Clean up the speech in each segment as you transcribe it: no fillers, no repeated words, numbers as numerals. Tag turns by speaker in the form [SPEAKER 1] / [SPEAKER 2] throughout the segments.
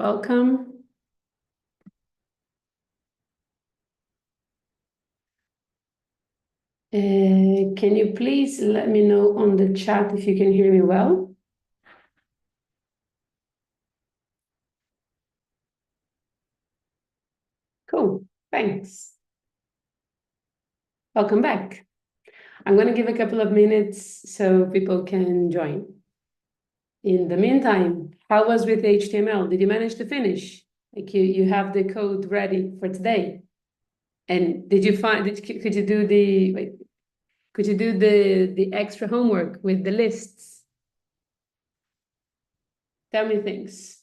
[SPEAKER 1] Welcome. Can you please let me know on the chat if you can hear me well? Cool, thanks. Welcome back. I'm going to give a couple of minutes so people can join. In the meantime, how was with HTML? Did you manage to finish? Like you have the code ready for today? And did you find, could you do the extra homework with the lists? Tell me things.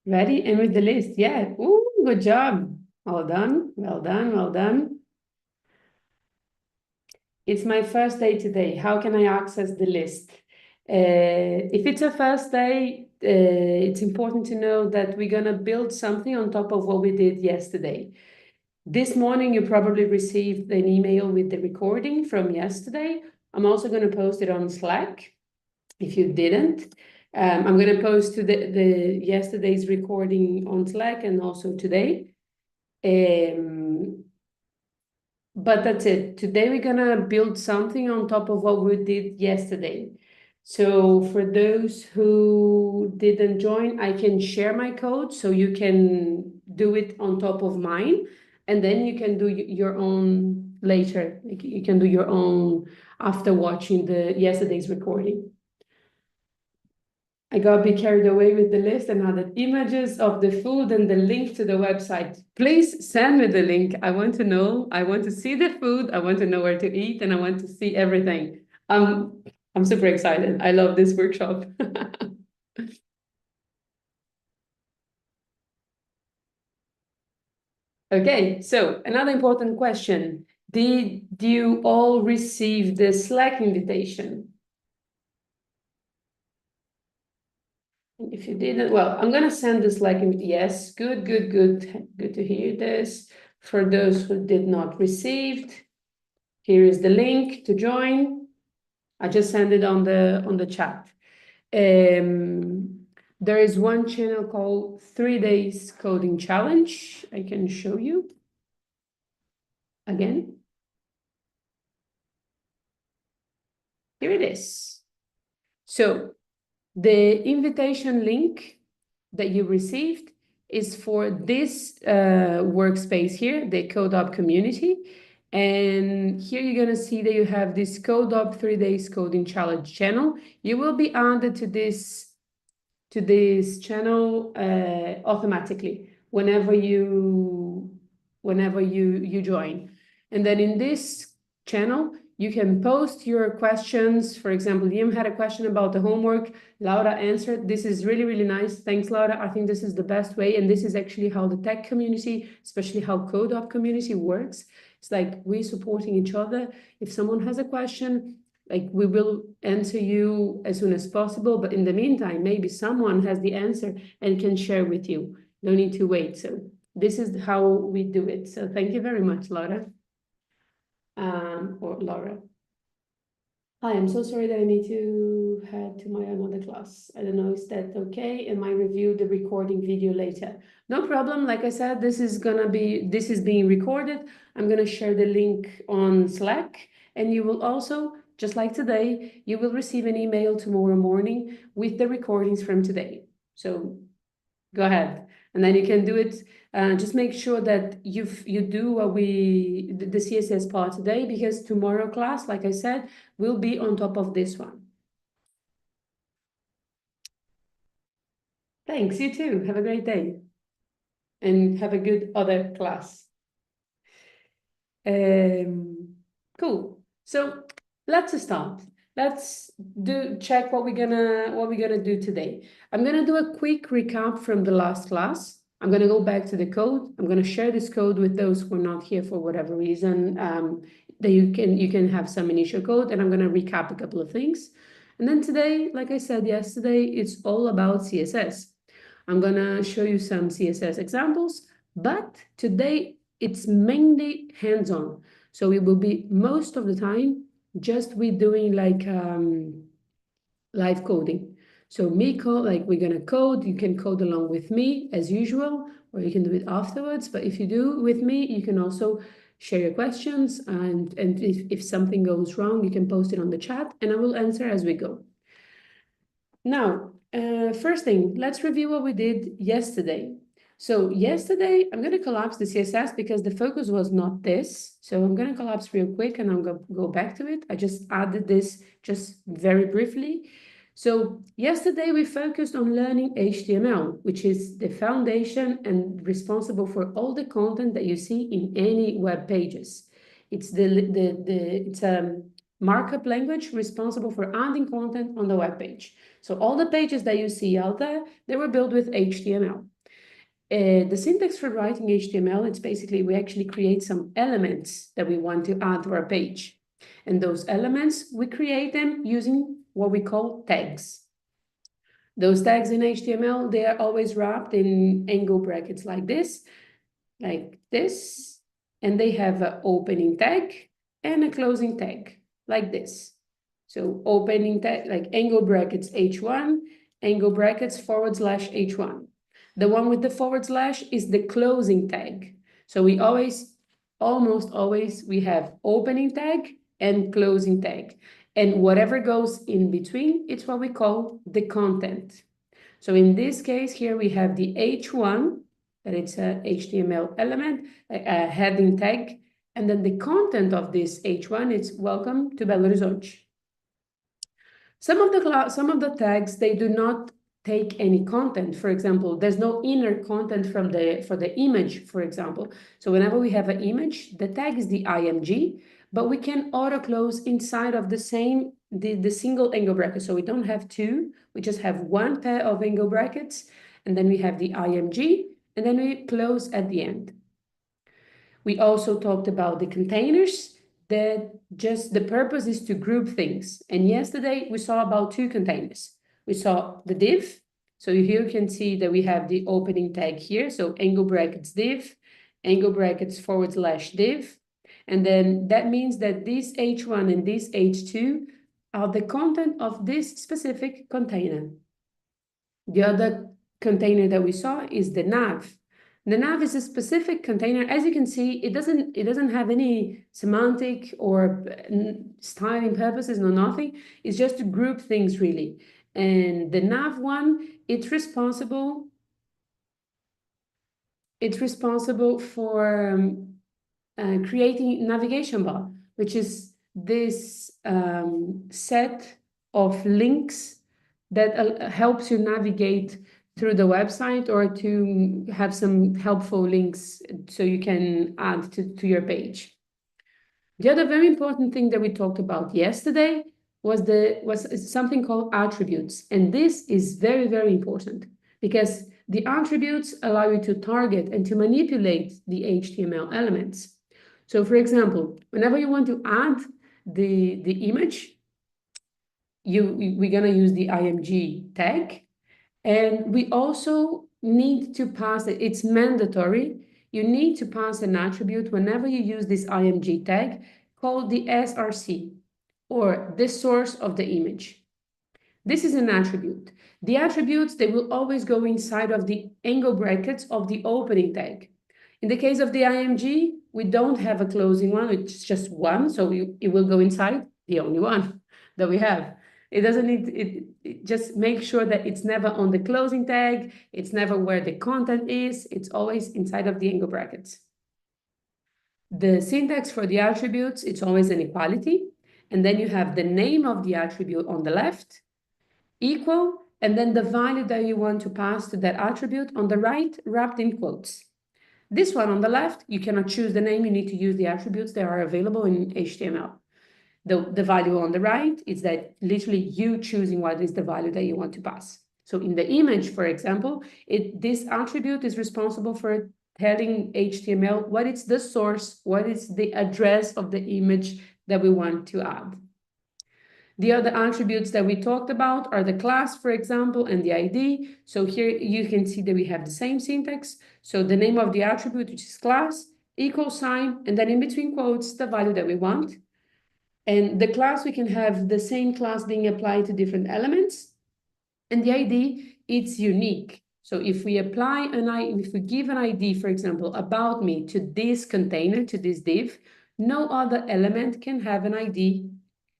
[SPEAKER 1] Ready? And with the list, yeah. Ooh, good job. Well done. It's my first day today. How can I access the list? If it's a first day, it's important to know that we're gonna build something on top of what we did yesterday. This morning, you probably received an email with the recording from yesterday. I'm also gonna post it on Slack if you didn't. I'm going to post to the yesterday's recording on Slack and also today. But that's it. Today we're going to build something on top of what we did yesterday. So for those who didn't join, I can share my code so you can do it on top of mine. And then you can do your own later. You can do your own after watching the yesterday's recording. I got a bit carried away with the list and added images of the food and the link to the website. Please send me the link. I want to know. I want to see the food. I want to know where to eat, and I want to see everything. I'm super excited. I love this workshop. Okay, so another important question. Did you all receive the Slack invitation? If you didn't, well, I'm going to send this like, yes, good to hear this. For those who did not receive, here is the link to join. I just sent it on the chat. There is one channel called 3 Days Coding Challenge. I can show you again. Here it is. So the invitation link that you received is for this workspace here, the CodeUp community. And here you're going to see that you have this CodeUp 3 Days Coding Challenge channel. You will be added to this channel automatically whenever you join. And then in this channel, you can post your questions. For example, Liam had a question about the homework. Laura answered. This is really nice. Thanks, Laura. I think this is the best way. And this is actually how the tech community, especially how CodeUp community works. It's like we're supporting each other. If someone has a question, like we will answer you as soon as possible. But in the meantime, maybe someone has the answer and can share with you. No need to wait. So this is how we do it. So thank you very much, Laura. Or Laura. Hi, I'm so sorry that I need to head to my another class. I don't know, is that okay? And I review the recording video later. No problem. Like I said, this is being recorded. I'm gonna share the link on Slack, and you will also, just like today, you will receive an email tomorrow morning with the recordings from today. So go ahead, and then you can do it. Just make sure that you do the CSS part today, because tomorrow class, like I said, will be on top of this one. Thanks, you too. Have a great day. And have a good other class. Cool. So let's start. Let's check what we're gonna do today. I'm gonna do a quick recap from the last class. I'm gonna go back to the code. I'm gonna share this code with those who are not here for whatever reason. That you can have some initial code, and I'm gonna recap a couple of things. And then today, like I said yesterday, it's all about CSS. I'm gonna show you some CSS examples, but today it's mainly hands-on. So it will be most of the time just with doing like live coding. So we're gonna code, you can code along with me as usual, or you can do it afterwards. But if you do with me, you can also share your questions, and if something goes wrong, you can post it on the chat and I will answer as we go. Now, first thing, let's review what we did yesterday. So yesterday, I'm going to collapse the CSS because the focus was not this. So I'm going to collapse real quick and I'm going to go back to it. I just added this just very briefly. So yesterday we focused on learning HTML, which is the foundation and responsible for all the content that you see in any web pages. It's it's a markup language responsible for adding content on the web page. So all the pages that you see out there, they were built with HTML. The syntax for writing HTML, it's basically we actually create some elements that we want to add to our page. And those elements, we create them using what we call tags. Those tags in HTML, they are always wrapped in angle brackets like this, and they have an opening tag and a closing tag like this. So opening tag, like angle brackets H1, angle brackets / H1. The one with the / is the closing tag. So we almost always, we have opening tag and closing tag. And whatever goes in between, it's what we call the content. So in this case here, we have the H1, that it's a HTML element, a heading tag, and then the content of this H1 is welcome to Belo Horizonte. Some of the tags, they do not take any content. For example, there's no inner content for the image, for example. So whenever we have an image, the tag is the img, but we can auto close inside of the single angle bracket. So we don't have two, we just have one pair of angle brackets, and then we have the img, and then we close at the end. We also talked about the containers, that just the purpose is to group things. And yesterday we saw about two containers. We saw the div. So here you can see that we have the opening tag here. So angle brackets div, angle brackets / div. And then that means that this H1 and this H2 are the content of this specific container. The other container that we saw is the nav. The nav is a specific container. As you can see, it doesn't have any semantic or styling purposes, no nothing. It's just to group things really. And the nav one, it's responsible for creating navigation bar, which is this set of links that helps you navigate through the website, or to have some helpful links so you can add to your page. The other very important thing that we talked about yesterday was something called attributes. And this is very, very important because the attributes allow you to target and to manipulate the HTML elements. So for example, whenever you want to add the image, we're gonna use the img tag. And we also need to pass it. It's mandatory. You need to pass an attribute whenever you use this img tag called the src, or the source of the image. This is an attribute. The attributes, they will always go inside of the angle brackets of the opening tag. In the case of the img, we don't have a closing one, it's just one, so it will go inside the only one that we have. It doesn't need, it just make sure that it's never on the closing tag, it's never where the content is, it's always inside of the angle brackets. The syntax for the attributes, it's always an equality, and then you have the name of the attribute on the left, equal, and then the value that you want to pass to that attribute on the right, wrapped in quotes. This one on the left, you cannot choose the name, you need to use the attributes that are available in HTML. The value on the right is that literally you choosing what is the value that you want to pass. So in the image, for example, this attribute is responsible for telling HTML what is the source, what is the address of the image that we want to add. The other attributes that we talked about are the class, for example, and the ID. So here you can see that we have the same syntax. So the name of the attribute, which is class, equal sign, and then in between quotes, the value that we want.
[SPEAKER 2] And the class, we can have the same class being applied to different elements. And the ID, it's unique. So if we apply if we give an ID, for example, about me to this container, to this div, no other element can have an ID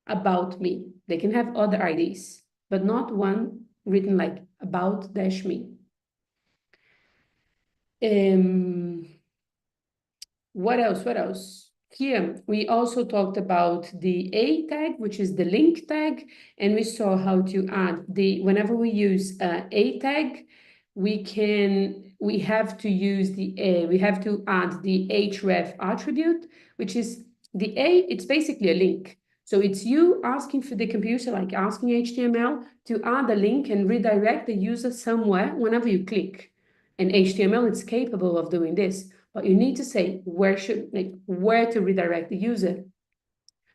[SPEAKER 2] about me. They can have other IDs, but not one written like about dash me. What else? What else? Here, we also talked about the A tag, which is the link tag, and we saw how to add whenever we use A tag, we have to add the href attribute, which is the A, it's basically a link. So it's you asking for the computer, like asking HTML to add a link and redirect the user somewhere whenever you click. And HTML is capable of doing this. But you need to say where to redirect the user.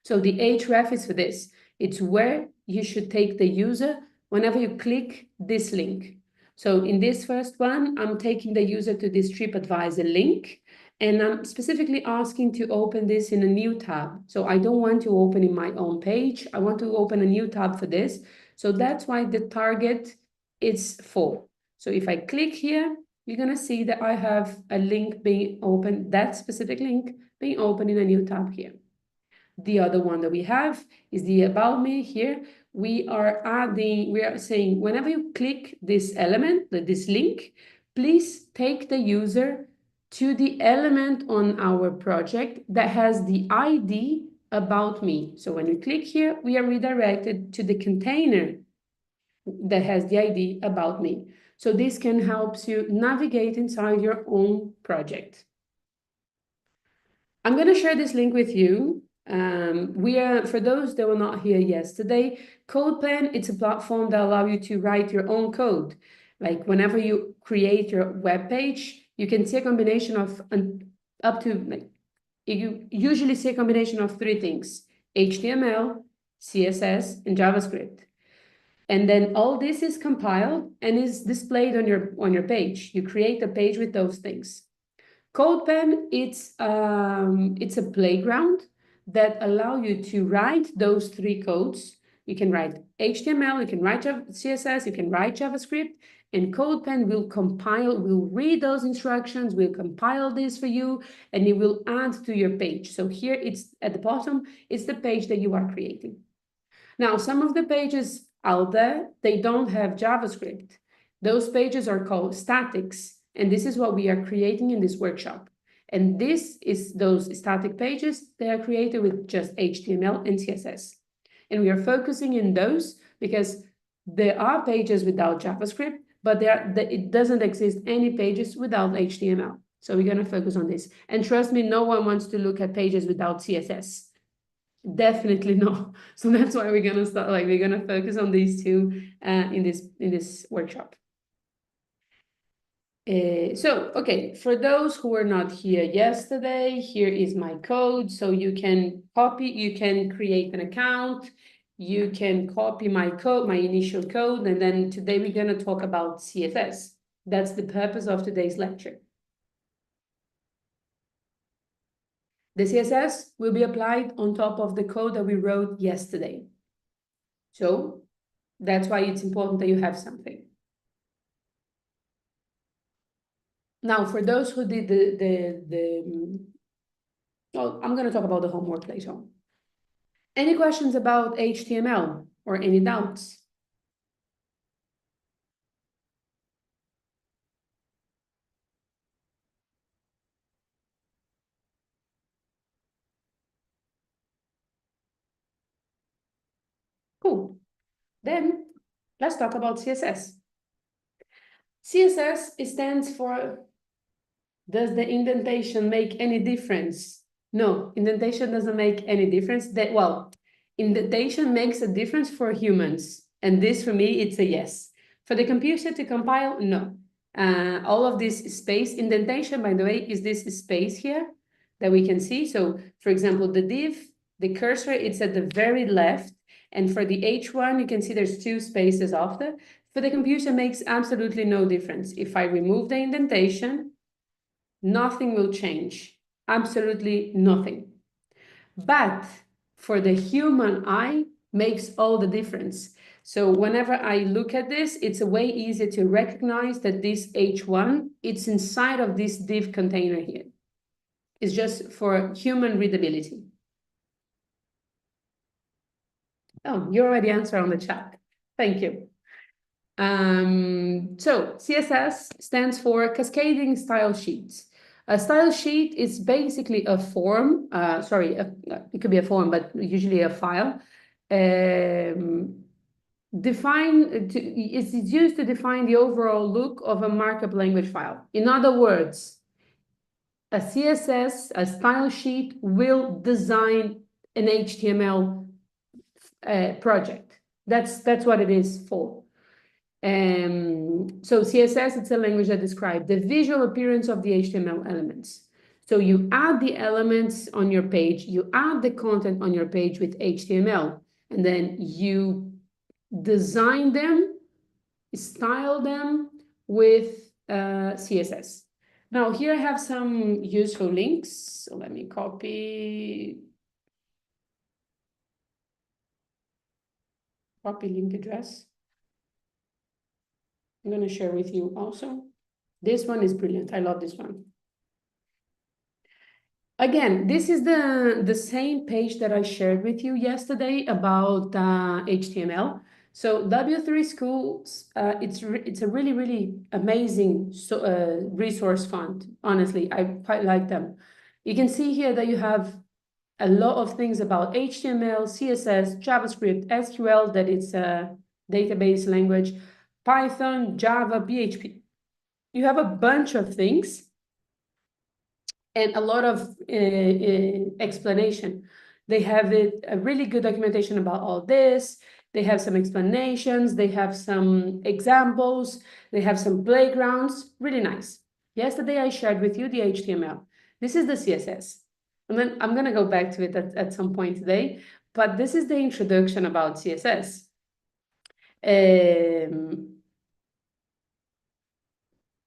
[SPEAKER 2] So the href is for this. It's where you should take the user whenever you click this link. So in this first one, I'm taking the user to this TripAdvisor link, and I'm specifically asking to open this in a new tab. So I don't want to open in my own page. I want to open a new tab for this. So that's why the target is 4. So if I click here, you're going to see that I have a link being opened, that specific link being opened in a new tab here. The other one that we have is the About Me here. We are saying whenever you click this element, this link, please take the user to the element on our project that has the ID About Me. So when we click here, we are redirected to the container that has the ID About Me. So this can help you navigate inside your own project. I'm going to share this link with you. For those that were not here yesterday, CodePen, it's a platform that allows you to write your own code. Like whenever you create your web page, you can see a combination of you usually see a combination of 3 things: HTML, CSS, and JavaScript. And then all this is compiled and is displayed on your page. You create a page with those things. CodePen, it's a playground that allow you to write those 3 codes. You can write HTML, you can write CSS, you can write JavaScript, and CodePen will read those instructions, will compile this for you, and it will add to your page. So here it's at the bottom, it's the page that you are creating. Now, some of the pages out there, they don't have JavaScript. Those pages are called statics. And this is what we are creating in this workshop. And this is those static pages. They are created with just HTML and CSS. And we are focusing in those because there are pages without JavaScript, but it doesn't exist any pages without HTML. So we're going to focus on this. And trust me, no one wants to look at pages without CSS. Definitely no. So that's why we're going to start, we're going to focus on these 2 in this workshop. Okay, for those who were not here yesterday, here is my code. So you can create an account, you can copy my code, my initial code, and then today we're going to talk about CSS. That's the purpose of today's lecture. The CSS will be applied on top of the code that we wrote yesterday. So that's why it's important that you have something. Now, for those who did I'm going to talk about the homework later on. Any questions about HTML or any doubts? Cool. Then let's talk about CSS. CSS stands for, does the indentation make any difference? No, indentation doesn't make any difference. Indentation makes a difference for humans. And this, for me, it's a yes. For the computer to compile, no. All of this space, indentation, by the way, is this space here that we can see. So, for example, the div, the cursor, it's at the very left. And for the H1, you can see there's 2 spaces after. For the computer, makes absolutely no difference. If I remove the indentation, nothing will change. Absolutely nothing. But
[SPEAKER 1] for the human eye makes all the difference. So whenever I look at this, it's a way easier to recognize that this H1, it's inside of this div container here. It's just for human readability. Oh, you already answered on the chat. Thank you. So CSS stands for Cascading Style Sheets. A style sheet is basically a form, it could be a form, but usually a file. It's used to define the overall look of a markup language file. In other words, a CSS, a style sheet, will design an HTML project. That's what it is for. So CSS, it's a language that describes the visual appearance of the HTML elements. So you add the elements on your page, you add the content on your page with HTML, and then you design them, style them with CSS. Now here I have some useful links. So let me copy link address. I'm going to share with you also. This one is brilliant. I love this one. Again, this is the same page that I shared with you yesterday about HTML. So W3 Schools, it's a really, really amazing resource fund. Honestly, I quite like them. You can see here that you have a lot of things about HTML, CSS, JavaScript, SQL, that it's a database language, Python, Java, PHP. You have a bunch of things and a lot of explanation. They have a really good documentation about all this. They have some explanations. They have some examples. They have some playgrounds. Really nice. Yesterday, I shared with you the HTML. This is the CSS. And then I'm going to go back to it at some point today. But this is the introduction about CSS.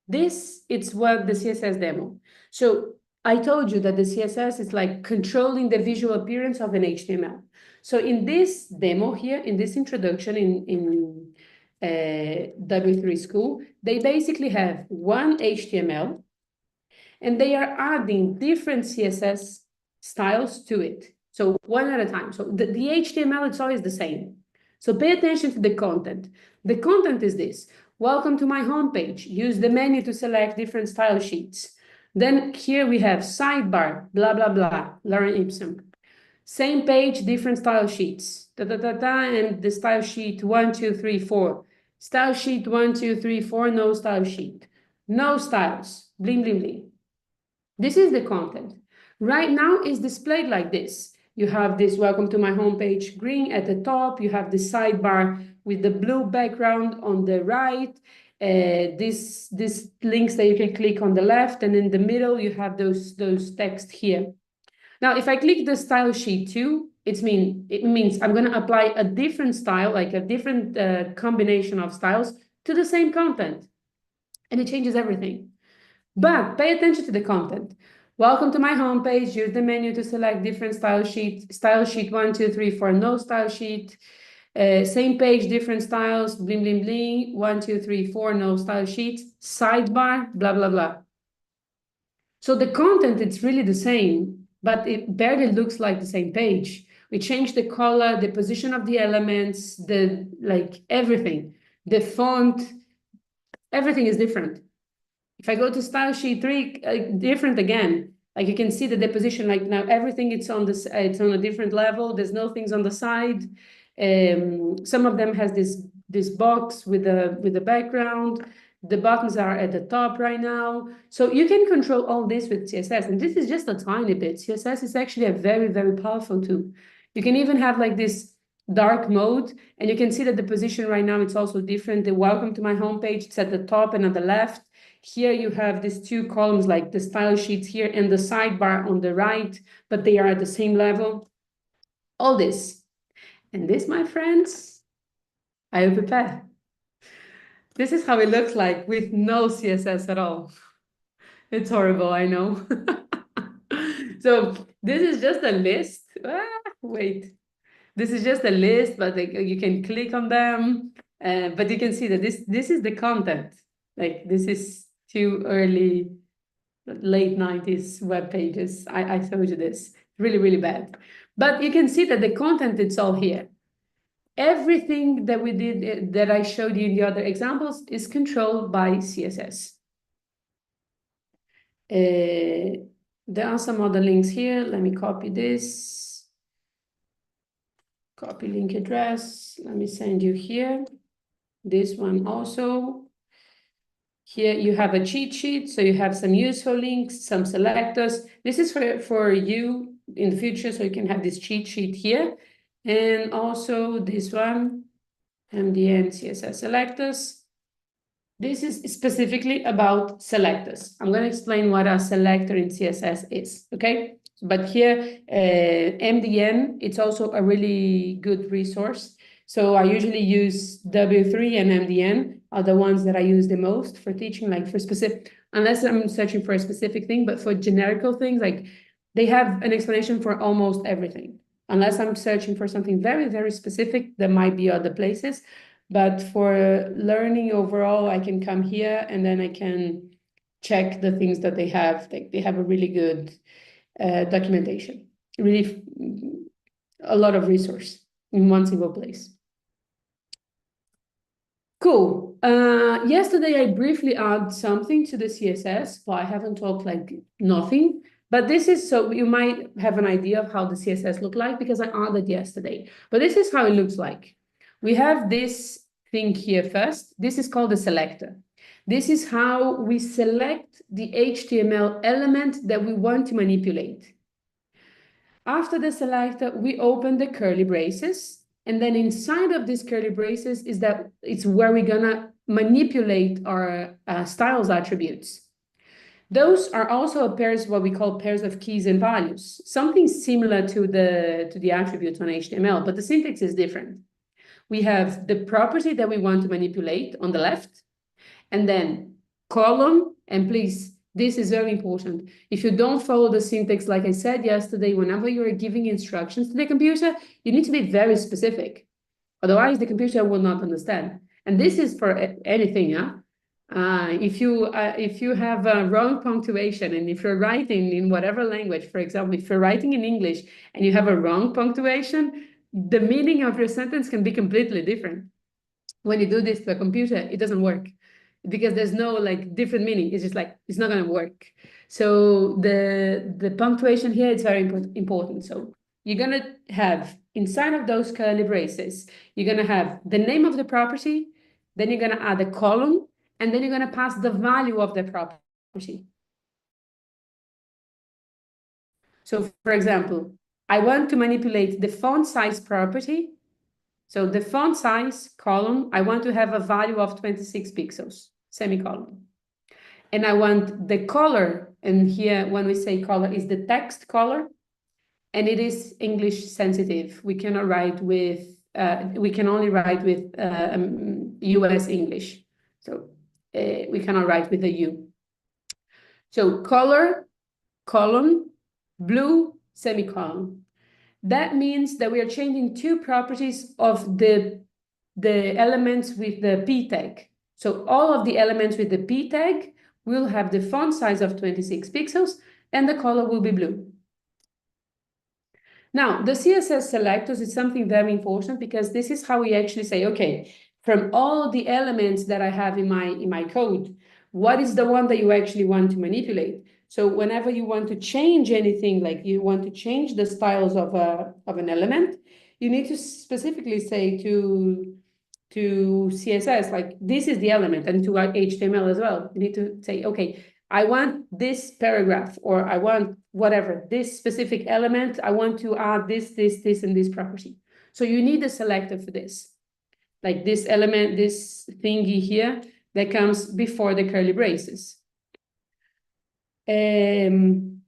[SPEAKER 1] This is what the CSS demo. So I told you that the CSS is like controlling the visual appearance of an HTML. So in this demo here, in this introduction in W3 School, they basically have one HTML and they are adding different CSS styles to it. So one at a time. So the HTML, it's always the same. So pay attention to the content. The content is this. Welcome to my homepage. Use the menu to select different style sheets. Then here we have sidebar, blah, blah, blah, Lorem Ipsum. Same page, different style sheets. And the style sheet 1, 2, 3, 4. Style sheet 1, 2, 3, 4, no style sheet. No styles, bling, bling, bling. This is the content. Right now it's displayed like this. You have this welcome to my homepage green at the top. You have the sidebar with the blue background on the right. This links that you can click on the left, and in the middle you have those text here. Now, if I click the style sheet 2, it means I'm going to apply a different style, like a different combination of styles to the same content, and it changes everything. But pay attention to the content. Welcome to my homepage. Use the menu to select different style sheet. Style sheet 1, 2, 3, 4, no style sheet. Same page, different styles, bling, bling, bling. 1, 2, 3, 4, no style sheets. Sidebar, blah, blah, blah. So the content, it's really the same, but it barely looks like the same page. We changed the color, the position of the elements, everything. The font, everything is different. If I go to style sheet 3, different again. Like you can see the deposition, like now everything it's on a different level. There's no things on the side. Some of them has this box with the background. The buttons are at the top right now. So you can control all this with CSS. And this is just a tiny bit. CSS is actually a very, very powerful tool. You can even have like this dark mode, and you can see that the position right now, it's also different. The welcome to my homepage, it's at the top and on the left. Here you have these two columns, like the style sheets here and the sidebar on the right, but they are at the same level. All this. And this, my friends, I will prepare. This is how it looks like with no CSS at all. It's horrible, I know. So this is just a list. Wait, this is just a list, but like, you can click on them. But you can see that this is the content. Like this is too early, late 90s web pages. I showed you this. Really, really bad. But you can see that the content, it's all here. Everything that we did, that I showed you in the other examples, is controlled by CSS. There are some other links here. Let me copy this. Copy link address. Let me send you here. This one also. Here you have a cheat sheet, so you have some useful links, some selectors. This is for you in the future, so you can have this cheat sheet here. And also this one, MDN CSS selectors. This is specifically about selectors. I'm going to explain what a selector in CSS is, okay? But here, MDN, it's also a really good resource. So I usually use W3 and MDN are the ones that I use the most for teaching, like for specific, unless I'm searching for a specific thing, but for generical things, like they have an explanation for almost everything. Unless I'm searching for something very, very specific, there might be other places. But for learning overall, I can come here and then I can check the things that they have. Like they have a really good documentation, really a lot of resource in one single place. Cool. Yesterday I briefly added something to the CSS, but I haven't talked like nothing. But this is, so you might have an idea of how the CSS look like because I added yesterday. But this is how it looks like. We have this thing here first. This is called the selector. This is how we select the HTML element that we want to manipulate. After the selector, we open the curly braces. And then inside of these curly braces is that it's where we're gonna manipulate our styles attributes. Those are also pairs, what we call pairs of keys and values, something similar to the attributes on HTML, but the syntax is different. We have the property that we want to manipulate on the left, and then column, and please, this is very important. If you don't follow the syntax, like I said yesterday, whenever you're giving instructions to the computer, you need to be very specific. Otherwise, the computer will not understand. And this is for anything, yeah? If you have a wrong punctuation, and if you're writing in whatever language, for example, if you're writing in English and you have a wrong punctuation, the meaning of your sentence can be completely different. When you do this to a computer, it doesn't work because there's no like different meaning. It's just like, it's not going to work. So the punctuation here is very important. So you're going to have inside of those curly braces, you're going to have the name of the property, then you're going to add a column, and then you're going to pass the value of the property. So for example, I want to manipulate the font size property. So the font size column, I want to have a value of 26 pixels, semicolon. And I want the color, and here when we say color is the text color, and it is English sensitive. We cannot write with, we can only write with US English. So we cannot write with a U. So color, colon, blue, semicolon. That means that we are changing two properties of the elements with the p tag. So all of the elements with the p tag will have the font size of 26 pixels and the color will be blue. Now, the CSS selectors is something very important because this is how we actually say, okay, from all the elements that I have in my code, what is the one that you actually want to manipulate? So whenever you want to change anything, like you want to change the styles of an element, you need to specifically say to CSS, like this is the element, and to HTML as well. You need to say, okay, I want this paragraph, or I want whatever, this specific element, I want to add this, and this property. So you need a selector for this. Like this element, this thingy here, that comes before the curly braces. I'm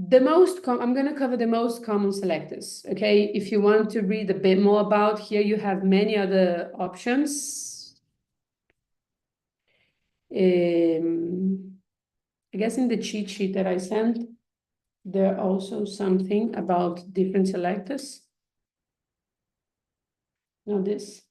[SPEAKER 1] going to cover the most common selectors, okay? If you want to read a bit more about here, you have many other options. I guess in the cheat sheet that I sent, there also something about different selectors. No, this.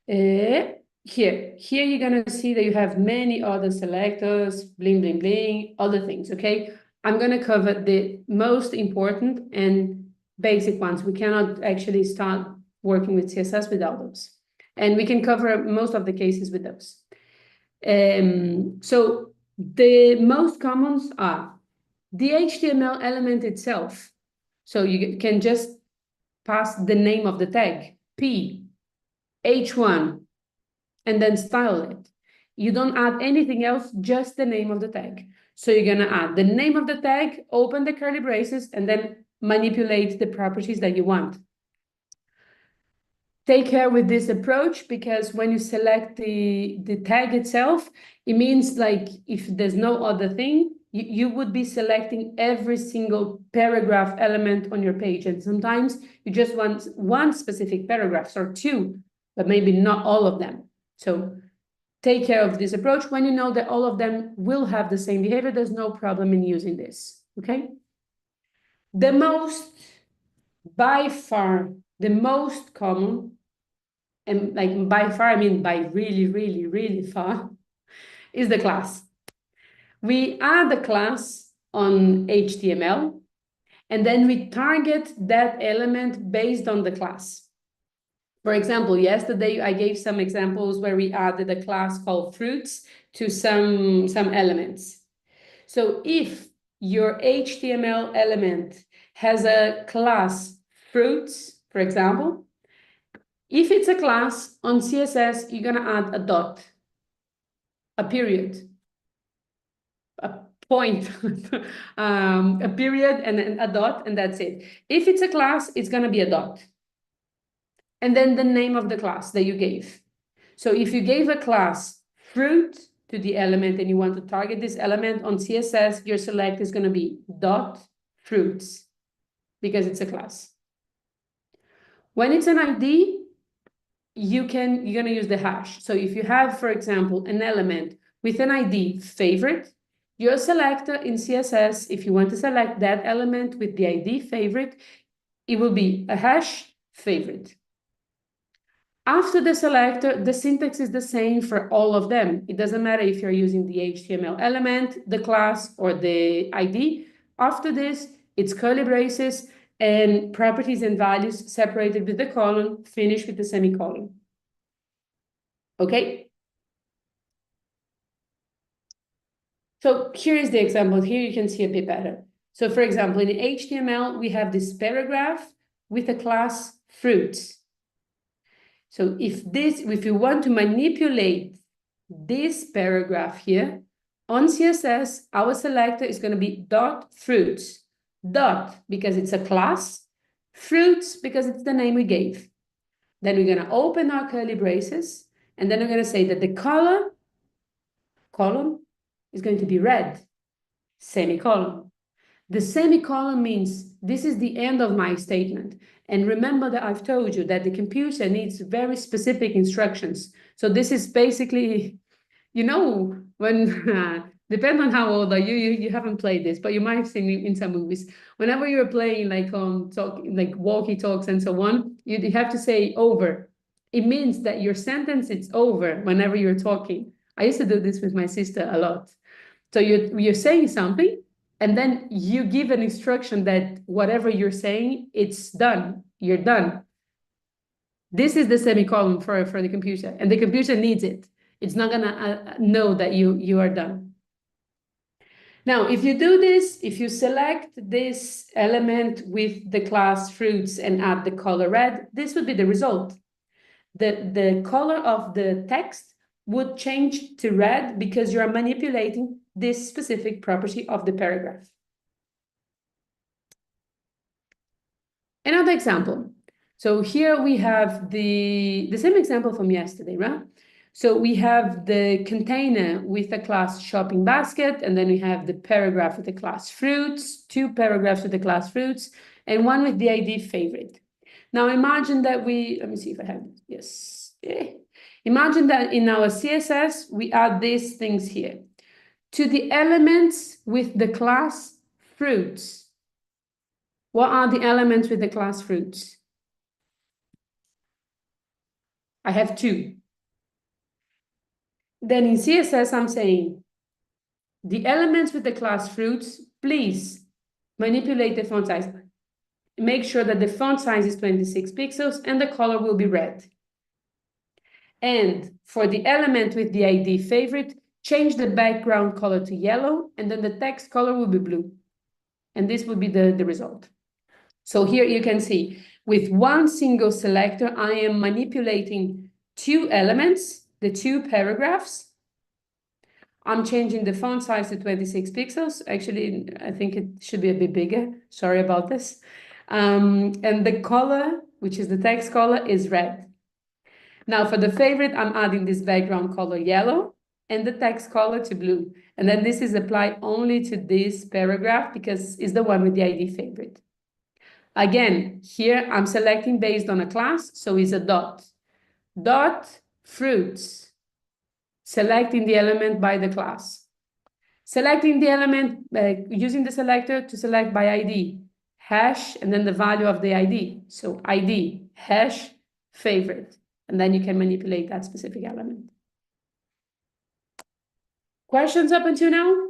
[SPEAKER 1] Here you're gonna see that you have many other selectors, bling, bling, bling, other things, okay? I'm gonna cover the most important and basic ones. We cannot actually start working with CSS without those. And we can cover most of the cases with those. So the most commons are the HTML element itself. So you can just pass the name of the tag, P, H1, and then style it. You don't add anything else, just the name of the tag. So you're gonna add the name of the tag, open the curly braces, and then manipulate the properties that you want. Take care with this approach, because when you select the tag itself, it means like if there's no other thing, you would be selecting every single paragraph element on your page. And sometimes you just want one specific paragraph or two, but maybe not all of them. So take care of this approach. When you know that all of them will have the same behavior, there's no problem in using this, okay? The most, by far, the most common, and like by far, I mean by really, really, really far, is the class. We add the class on HTML, and then we target that element based on the class. For example, yesterday I gave some examples where we added a class called fruits to some elements. So if your HTML element has a class fruits, for example, if it's a class on CSS, you're gonna add a dot, a period, a point, a period and a dot, and that's it. If it's a class, it's gonna be a dot. And then the name of the class that you gave. So if you gave a class fruit to the element and you want to target this element on CSS, your select is gonna be dot fruits, because it's a class. When it's an ID, you're gonna use the hash. So if you have, for example, an element with an ID favorite, your selector in CSS, if you want to select that element with the ID favorite, it will be a hash favorite. After the selector, the syntax is the same for all of them. It doesn't matter if you're using the HTML element, the class, or the ID. After this, it's curly braces and properties and values separated with the colon, finished with the semicolon. Okay? So here is the example. Here you can see a bit better. So for example, in HTML, we have this paragraph with a class fruits. So if you want to manipulate this paragraph here on CSS, our selector is going to be dot fruits. Dot because it's a class, fruits because it's the name we gave. Then we're going to open our curly braces, and then we're going to say that the column is going to be red, semicolon. The semicolon means this is the end of my statement. And remember that I've told you that the computer needs very specific instructions. So this is basically, you know, when, depend on how old are you, you haven't played this, but you might have seen it in some movies. Whenever you're playing like like walkie talks and so on, you have to say over. It means that your sentence is over whenever you're talking. I used to do this with my sister a lot. So you're saying something, and then you give an instruction that whatever you're saying, it's done. You're done. This is the semicolon for the computer, and the computer needs it. It's not gonna know that you are done. Now, if you do this, if you select this element with the class fruits and add the color red, this would be the result. The color of the text would change to red because you are manipulating this specific property of the paragraph. Another example. So here we have the same example from yesterday, right? So we have the container with the class shopping basket, and then we have the paragraph with the class fruits, two paragraphs with the class fruits, and one with the ID favorite. Now imagine that let me see if I have, yes. Imagine that in our CSS, we add these things here. to the elements with the class fruits. What are the elements with the class fruits? I have two. Then in CSS, I'm saying the elements with the class fruits, please manipulate the font size. Make sure that the font size is 26 pixels and the color will be red. And for the element with the ID favorite, change the background color to yellow, and then the text color will be blue. And this will be the result. So here you can see, with one single selector, I am manipulating two elements, the two paragraphs. I'm changing the font size to 26 pixels. Actually, I think it should be a bit bigger. Sorry about this. And the color, which is the text color, is red. Now for the favorite, I'm adding this background color yellow and the text color to blue. And then this is applied only to this paragraph because it's the one with the ID favorite. Again, here I'm selecting based on a class, so it's a dot. Dot fruits. Selecting the element by the class. Selecting the element, using the selector to select by ID. Hash, and then the value of the ID. So ID, hash, favorite. And then you can manipulate that specific element. Questions up until now?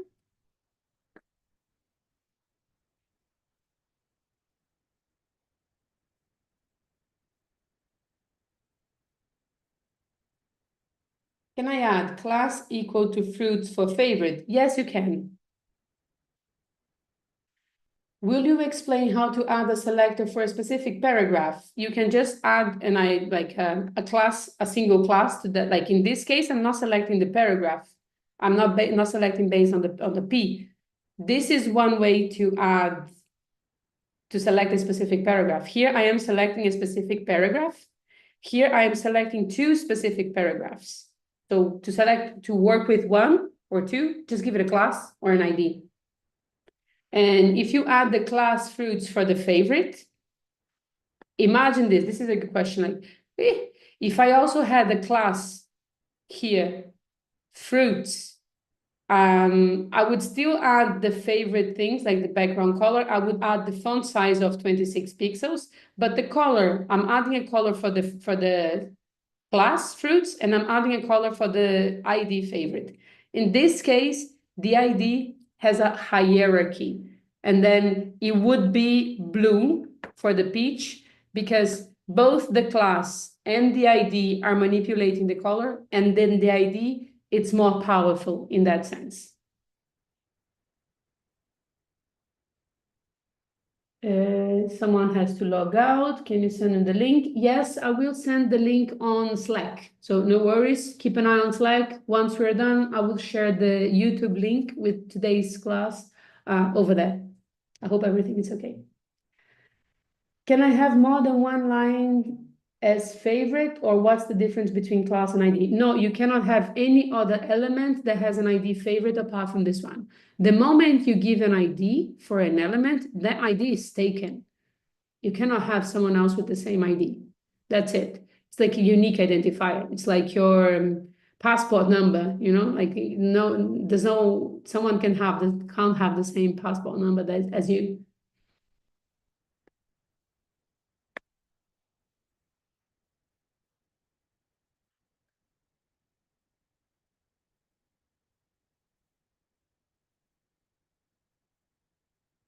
[SPEAKER 1] Can I add class equal to fruits for favorite? Yes, you can. Will you explain how to add a selector for a specific paragraph? You can just add a single class to that. Like in this case, I'm not selecting the paragraph. I'm not selecting based on the P. This is one way to select a specific paragraph. Here I am selecting a specific paragraph. Here I am selecting two specific paragraphs. So to work with one or two, just give it a class or an ID. And if you add the class fruits for the favorite, imagine this. This is a good question. Like, if I also had the class here, fruits, I would still add the favorite things like the background color. I would add the font size of 26 pixels, but the color, I'm adding a color for the class fruits, and I'm adding a color for the ID favorite. In this case, the ID has a hierarchy, and then it would be blue for the peach because both the class and the ID are manipulating the color, and then the ID, it's more powerful in that sense. Someone has to log out. Can you send them the link? Yes, I will send the link on Slack. So no worries, keep an eye on Slack. Once we're done, I will share the YouTube link with today's class over there. I hope everything is okay. Can I have more than one line as favorite, or what's the difference between class and ID? No, you cannot have any other element that has an ID favorite apart from this one. The moment you give an ID for an element, that ID is taken. You cannot have someone else with the same ID. That's it. It's like a unique identifier. It's like your passport number, like someone can't have the same passport number as you.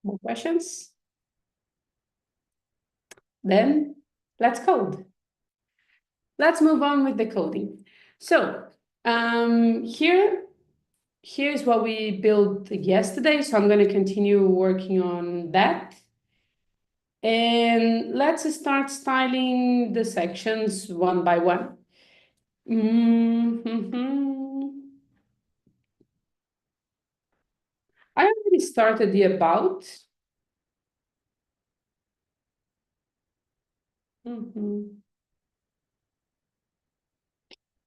[SPEAKER 1] More questions? Then let's code. Let's move on with the coding. So here's what we built yesterday. So I'm going to continue working on that. And let's start styling the sections one by one. I already started the about.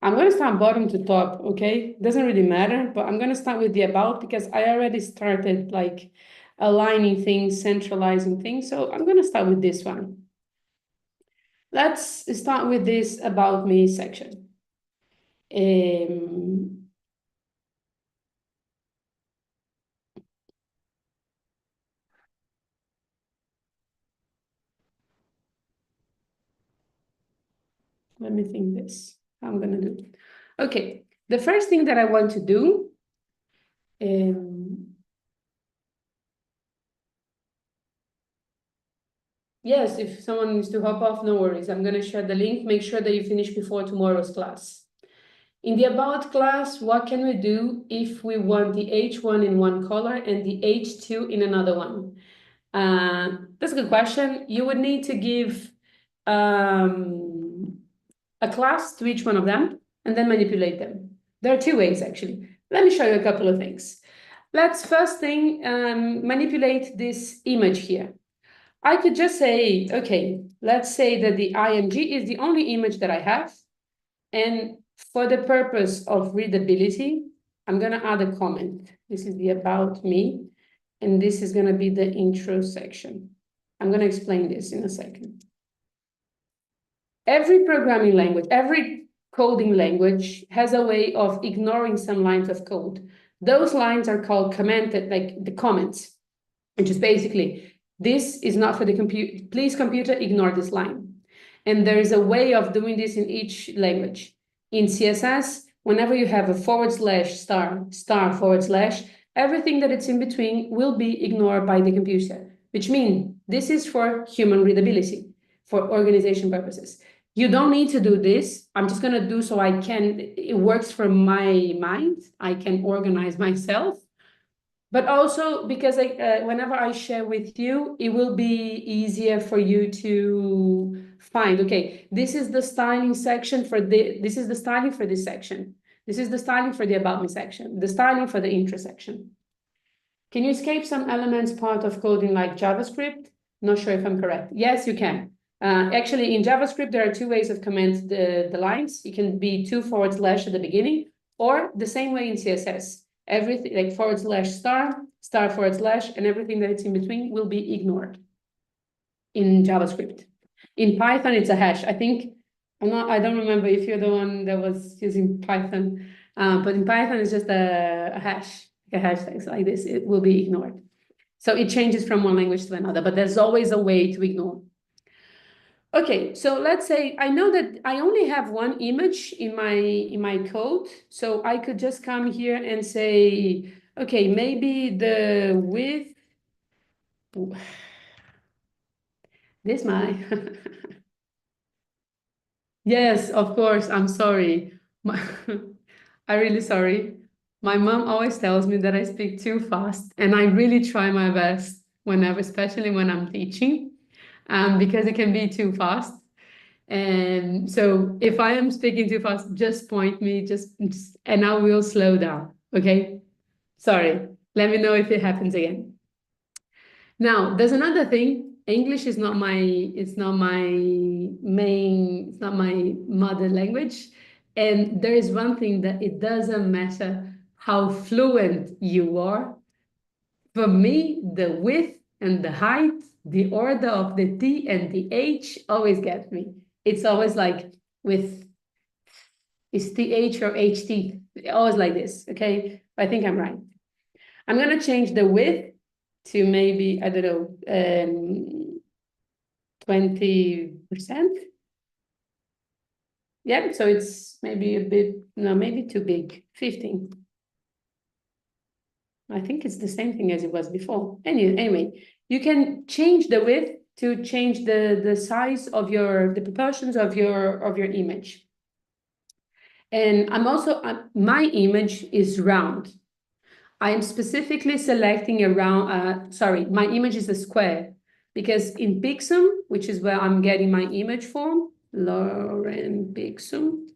[SPEAKER 1] I'm going to start bottom to top, okay? Doesn't really matter, but I'm going to start with the about because I already started like aligning things, centralizing things. So I'm going to start with this one. Let's start with this about me section. let me think this. How I'm gonna do. Okay, the first thing that I want to do, yes, if someone needs to hop off, no worries. I'm gonna share the link. Make sure that you finish before tomorrow's class. In the About class, what can we do if we want the H1 in one color and the H2 in another one? That's a good question. You would need to give a class to each one of them and then manipulate them. There are two ways, actually. Let me show you a couple of things. Let's first thing manipulate this image here. I could just say, okay, let's say that the IMG is the only image that I have. And for the purpose of readability, I'm going to add a comment. This is the About Me, and this is going to be the intro section. I'm going to explain this in a second. Every programming language, every coding language has a way of ignoring some lines of code. Those lines are called commented, like the comments, which is basically, this is not for the computer. Please, computer, ignore this line. And there is a way of doing this in each language. In CSS, whenever you have a /**, everything that it's in between will be ignored by the computer, which means this is for human readability, for organization purposes. You don't need to do this. I'm just going to do so I can, it works for my mind. I can organize myself. But also because whenever I share with you, it will be easier for you to find, okay, this is the styling section for this is the styling for this section. This is the styling for the About Me section, the styling for the intro section. Can you escape some elements part of coding like JavaScript? Not sure if I'm correct. Yes, you can. Actually, in JavaScript, there are two ways of comment the lines. It can be 2 / at the beginning, or the same way in CSS. Everything like / */ and everything that is in between will be ignored in JavaScript. In Python, it's a hash. I think I don't remember if you're the one that was using Python, but in Python, it's just a hash, a hashtag like this. It will be ignored. So it changes from one language to another, but there's always a way to ignore. Okay, so let's say I know that I only have one image in my code, so I could just come here and say, okay, maybe the width. This my yes, of course. I'm sorry. I'm really sorry. My mom always tells me that I speak too fast, and I really try my best whenever, especially when I'm teaching, because it can be too fast. And so if I am speaking too fast, just point me, and I will slow down. Okay. Sorry. Let me know if it happens again. Now, there's another thing. English is not it's not my mother language. And there is one thing that it doesn't matter how fluent you are. For me, the width and the height, the order of the T and the H always get me. It's always like with, is TH or HT? Always like this, okay? I think I'm right. I'm going to change the width to maybe, I don't know, 20%. Yeah, so it's maybe a bit, no, maybe too big, 15. I think it's the same thing as it was before. Anyway, you can change the width to change the size of the proportions of your image. And I'm also, my image is round. I'm specifically selecting a round, sorry, my image is a square, because in Pixum, which is where I'm getting my image from, Lauren Pixum,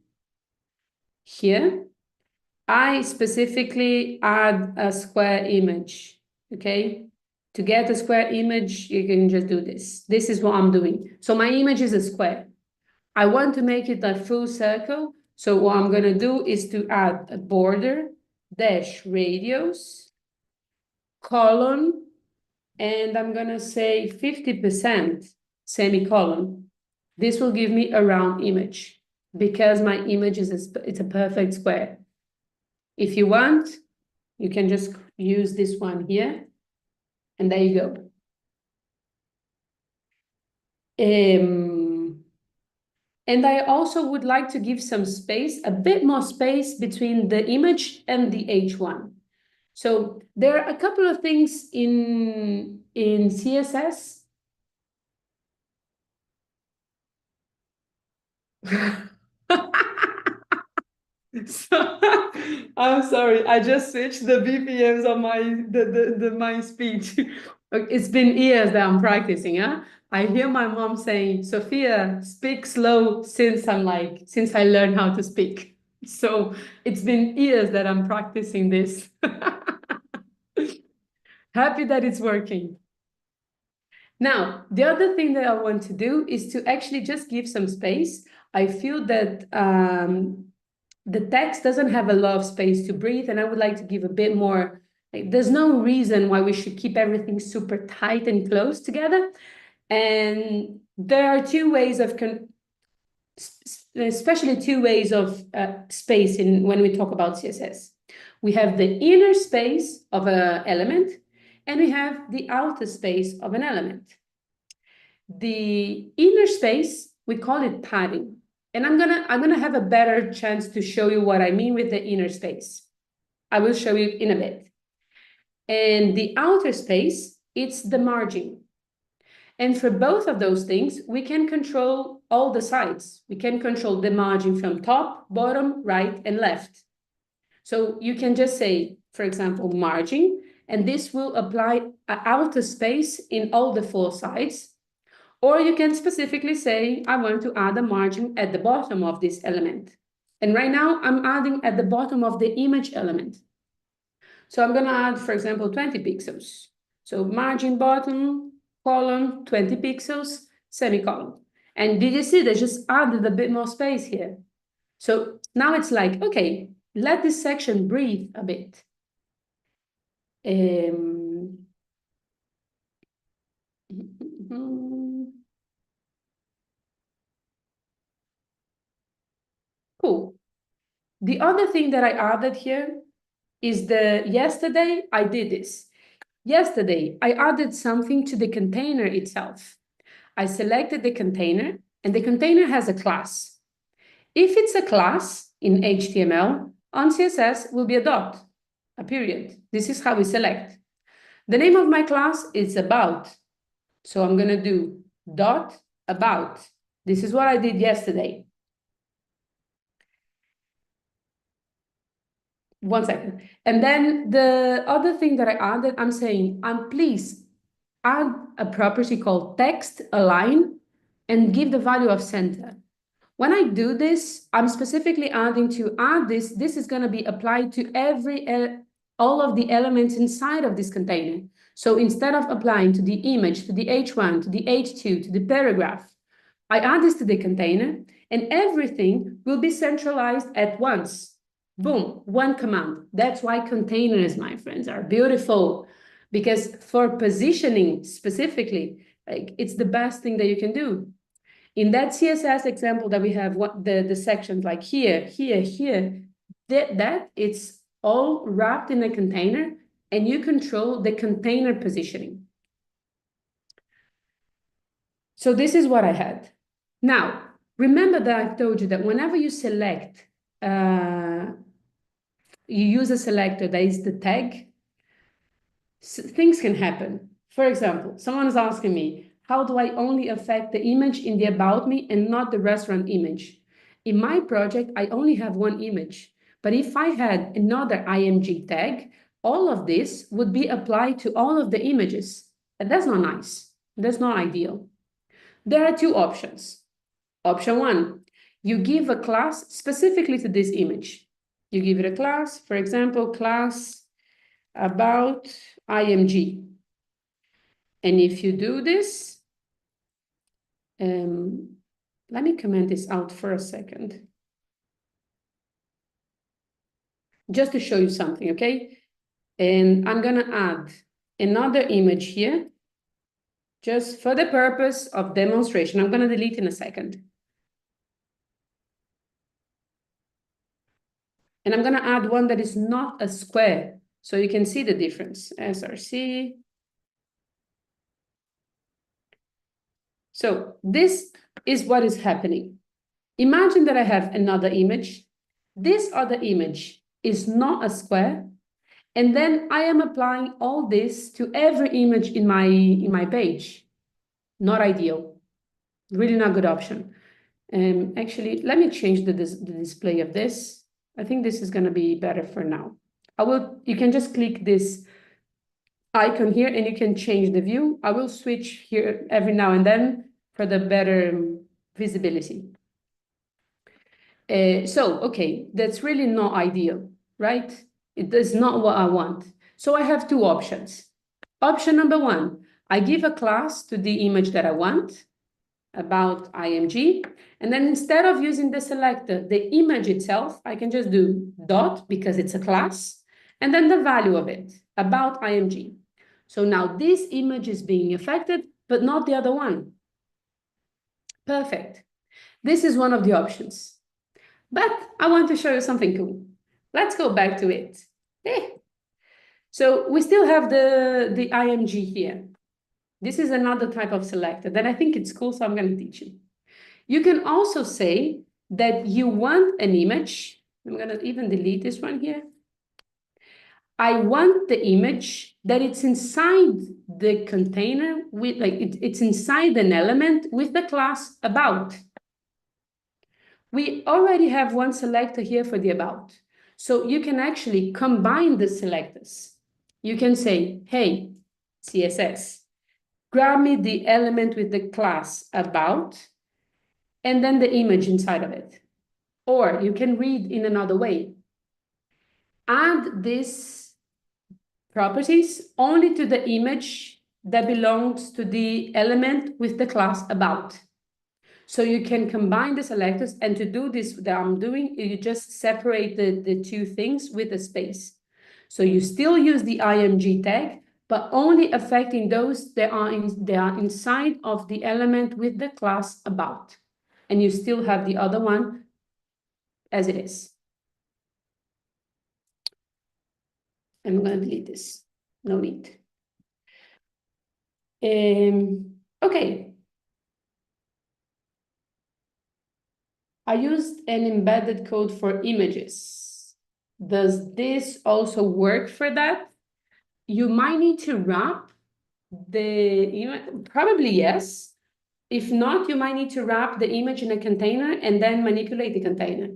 [SPEAKER 1] here, I specifically add a square image, okay? To get a square image, you can just do this. This is what I'm doing. So my image is a square. I want to make it a full circle. So what I'm going to do is to add a border, dash radius, colon, and I'm going to say 50%, semicolon. This will give me a round image because my image it's a perfect square. If you want, you can just use this one here, and there you go. And I also would like to give some space, a bit more space between the image and the H1. So there are a couple of things in CSS. So, I'm sorry, I just switched the BPMs on my speech. It's been years that I'm practicing, huh? I hear my mom saying, Sophia, speak slow since I learned how to speak. So it's been years that I'm practicing this. Happy that it's working. Now, the other thing that I want to do is to actually just give some space. I feel that the text doesn't have a lot of space to breathe, and I would like to give a bit more. Like, there's no reason why we should keep everything super tight and close together. And there are two ways of especially two ways of space in when we talk about CSS. We have the inner space of an element, and we have the outer space of an element. The inner space, we call it padding. And I'm gonna have a better chance to show you what I mean with the inner space. I will show you in a bit. And the outer space, it's the margin. And for both of those things, we can control all the sides. We can control the margin from top, bottom, right, and left. So you can just say, for example, margin, and this will apply an outer space in all the four sides. Or you can specifically say, I want to add a margin at the bottom of this element. And right now I'm adding at the bottom of the image element. So I'm gonna add, for example, 20 pixels. So margin bottom, column, 20 pixels, semicolon. And did you see they just added a bit more space here? So now it's like, okay, let this section breathe a bit. Cool. The other thing that I added here is yesterday I did this. Yesterday, I added something to the container itself. I selected the container, and the container has a class. If it's a class in HTML, on CSS will be a dot, a period. This is how we select. The name of my class is about. So I'm going to do dot about. This is what I did yesterday. One second. And then the other thing that I added, I'm saying, please add a property called text align and give the value of center. When I do this, I'm specifically adding to add this. This is going to be applied to all of the elements inside of this container. So instead of applying to the image, to the H1, to the H2, to the paragraph, I add this to the container, and everything will be centralized at once. Boom, one command. That's why containers, my friends, are beautiful, because for positioning specifically, like, it's the best thing that you can do. In that CSS example that we have, what the sections like here, that it's all wrapped in a container, and you control the container positioning. So this is what I had. Now, remember that I've told you that whenever you select, you use a selector that is the tag, things can happen. For example, someone is asking me, how do I only affect the image in the about me and not the restaurant image? In my project, I only have one image. But if I had another IMG tag, all of this would be applied to all of the images. And that's not nice. That's not ideal. There are two options. Option one, you give a class specifically to this image. You give it a class, for example, class about IMG. And if you do this, let me comment this out for a second. Just to show you something, okay? And I'm gonna add another image here, just for the purpose of demonstration. I'm gonna delete in a second. And I'm gonna add one that is not a square, so you can see the difference. SRC. So this is what is happening. Imagine that I have another image. This other image is not a square. And then I am applying all this to every image in my page. Not ideal. Really not good option. Actually, let me change the display of this. I think this is going to be better for now. You can just click this icon here and you can change the view. I will switch here every now and then for the better visibility. Okay, that's really not ideal, right? It is not what I want. So I have two options. Option number one, I give a class to the image that I want about IMG. And then instead of using the selector, the image itself, I can just do dot because it's a class, and then the value of it, about IMG. So now this image is being affected, but not the other one. Perfect. This is one of the options. But I want to show you something cool. Let's go back to it. So we still have the IMG here. This is another type of selector that I think it's cool, so I'm going to teach you. You can also say that you want an image. I'm going to even delete this one here. I want the image that it's inside the container with it's inside an element with the class about. We already have one selector here for the about. So you can actually combine the selectors. You can say, hey, CSS, grab me the element with the class about, and then the image inside of it. Or you can read in another way. Add these properties only to the image that belongs to the element with the class about. So you can combine the selectors, and to do this that I'm doing, you just separate the two things with a space. So you still use the IMG tag, but only affecting those that are inside of the element with the class about. And you still have the other one as it is. I'm going to delete this. No need. Okay. I used an embedded code for images. Does this also work for that? You might need to wrap probably yes. If not, you might need to wrap the image in a container and then manipulate the container.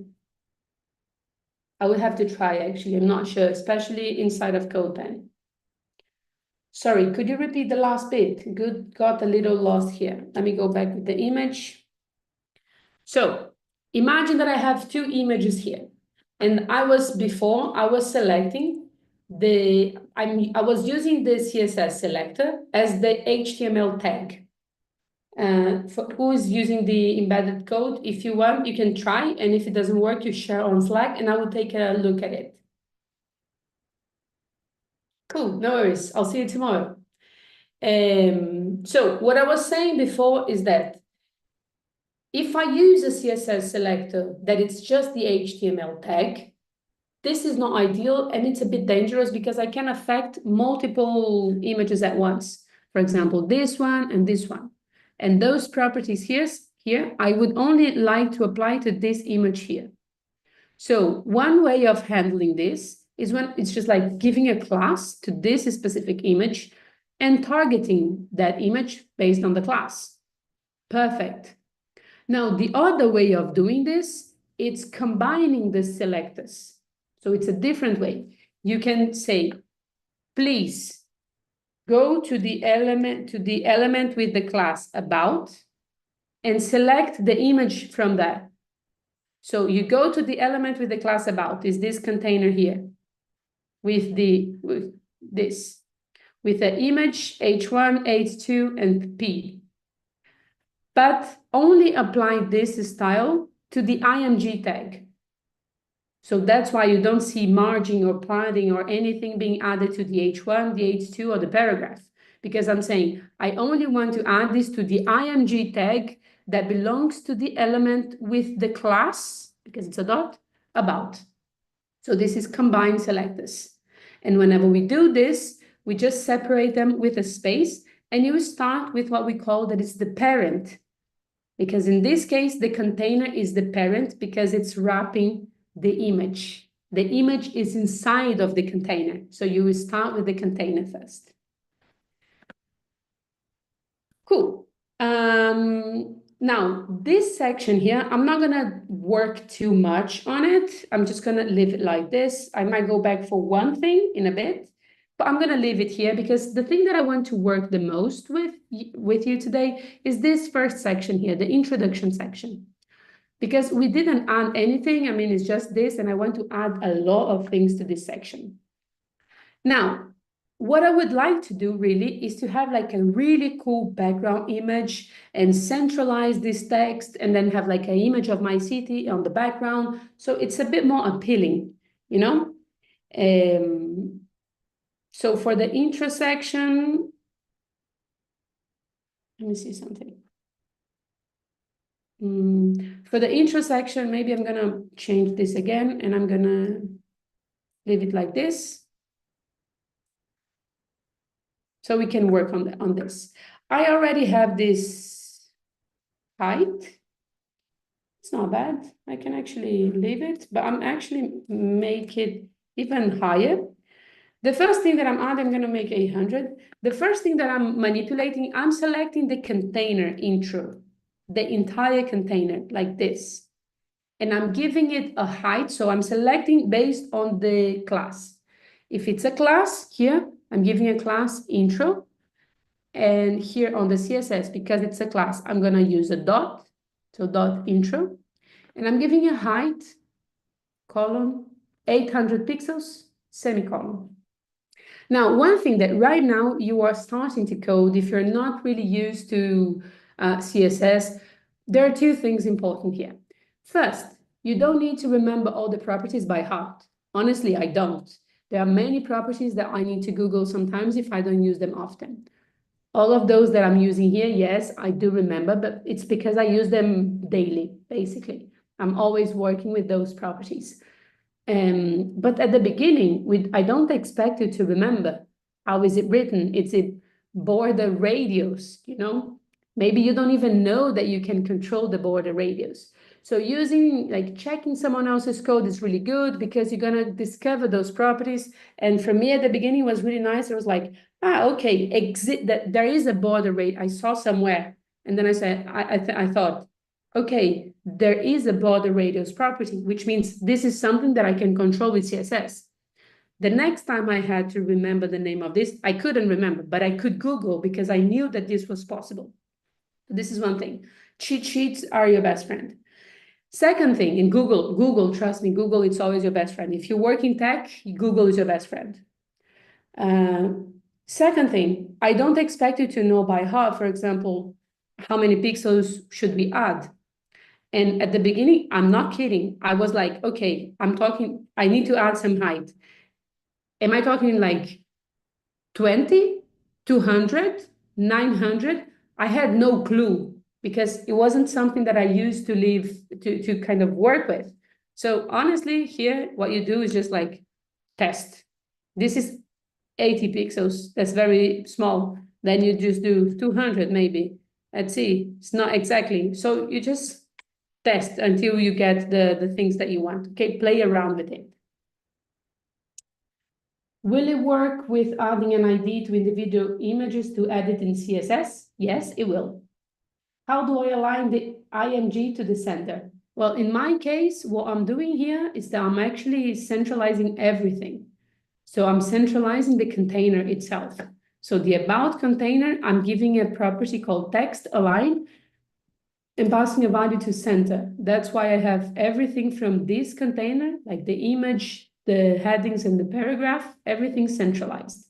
[SPEAKER 1] I would have to try, actually. I'm not sure, especially inside of CodePen. Sorry, could you repeat the last bit? Got a little lost here. Let me go back with the image. So imagine that I have two images here. And I was selecting I was using the CSS selector as the HTML tag. For who is using the embedded code, if you want, you can try. And if it doesn't work, you share on Slack and I will take a look at it. Cool, no worries. I'll see you tomorrow. So what I was saying before is that if I use a CSS selector that it's just the HTML tag, this is not ideal and it's a bit dangerous because I can affect multiple images at once. For example, this one and this one. And those properties here, I would only like to apply to this image here. So one way of handling this is when it's just like giving a class to this specific image and targeting that image based on the class. Perfect. Now, the other way of doing this, it's combining the selectors. So it's a different way. You can say, please go to the element with the class about and select the image from that. So you go to the element with the class about, is this container here, with the image H1, H2, and P. But only apply this style to the IMG tag. So that's why you don't see margin or padding or anything being added to the H1, the H2, or the paragraph. Because I'm saying, I only want to add this to the IMG tag that belongs to the element with the class, because it's a dot, about. So this is combined selectors. And whenever we do this, we just separate them with a space, and you start with what we call that is the parent. because in this case, the container is the parent because it's wrapping the image. The image is inside of the container. So you will start with the container first. Cool. Now, this section here, I'm not going to work too much on it. I'm just going to leave it like this. I might go back for one thing in a bit, but I'm going to leave it here because the thing that I want to work the most with you today is this first section here, the introduction section. Because we didn't add anything, I mean, it's just this, and I want to add a lot of things to this section. Now, what I would like to do really is to have like a really cool background image and centralize this text and then have like an image of my city on the background. So it's a bit more appealing, you know? So for the intro section, let me see something. For the intro section, maybe I'm gonna change this again and I'm gonna leave it like this. So we can work on this. I already have this height. It's not bad. I can actually leave it, but I'm actually make it even higher. The first thing that I'm adding, I'm going to make 800. The first thing that I'm manipulating, I'm selecting the container intro, the entire container like this. And I'm giving it a height. So I'm selecting based on the class. If it's a class here, I'm giving a class intro. And here on the CSS, because it's a class, I'm going to use a dot, so dot intro. And I'm giving a height, colon, 800 pixels, semicolon. Now, one thing that right now you are starting to code, if you're not really used to CSS, there are two things important here. First, you don't need to remember all the properties by heart. Honestly, I don't. There are many properties that I need to Google sometimes if I don't use them often. All of those that I'm using here, yes, I do remember, but it's because I use them daily, basically. I'm always working with those properties. But at the beginning, I don't expect you to remember. How is it written? Is it border radius, you know? Maybe you don't even know that you can control the border radius. So like checking someone else's code is really good because you're gonna discover those properties. And for me at the beginning, it was really nice. It was like, okay, that there is a border rate I saw somewhere. And then I said, I thought, okay, there is a border radius property, which means this is something that I can control with CSS. The next time I had to remember the name of this, I couldn't remember, but I could Google because I knew that this was possible. This is one thing. Cheat sheets are your best friend. Second thing, in Google, trust me, Google, it's always your best friend. If you work in tech, Google is your best friend. Second thing, I don't expect you to know by heart, for example, how many pixels should we add? And at the beginning, I'm not kidding. I was like, okay, I need to add some height. Am I talking like 20, 200, 900? I had no clue because it wasn't something that I used to kind of work with. So honestly, here, what you do is just like test. This is 80 pixels. That's very small. Then you just do 200 maybe. Let's see. It's not exactly. So you just test until you get the things that you want. Okay, play around with it. Will it work with adding an ID to individual images to edit in CSS? Yes, it will. How do I align the IMG to the center? Well, in my case, what I'm doing here is that I'm actually centralizing everything. So I'm centralizing the container itself. So the about container, I'm giving a property called text align and passing a value to center. That's why I have everything from this container, like the image, the headings and the paragraph, everything centralized.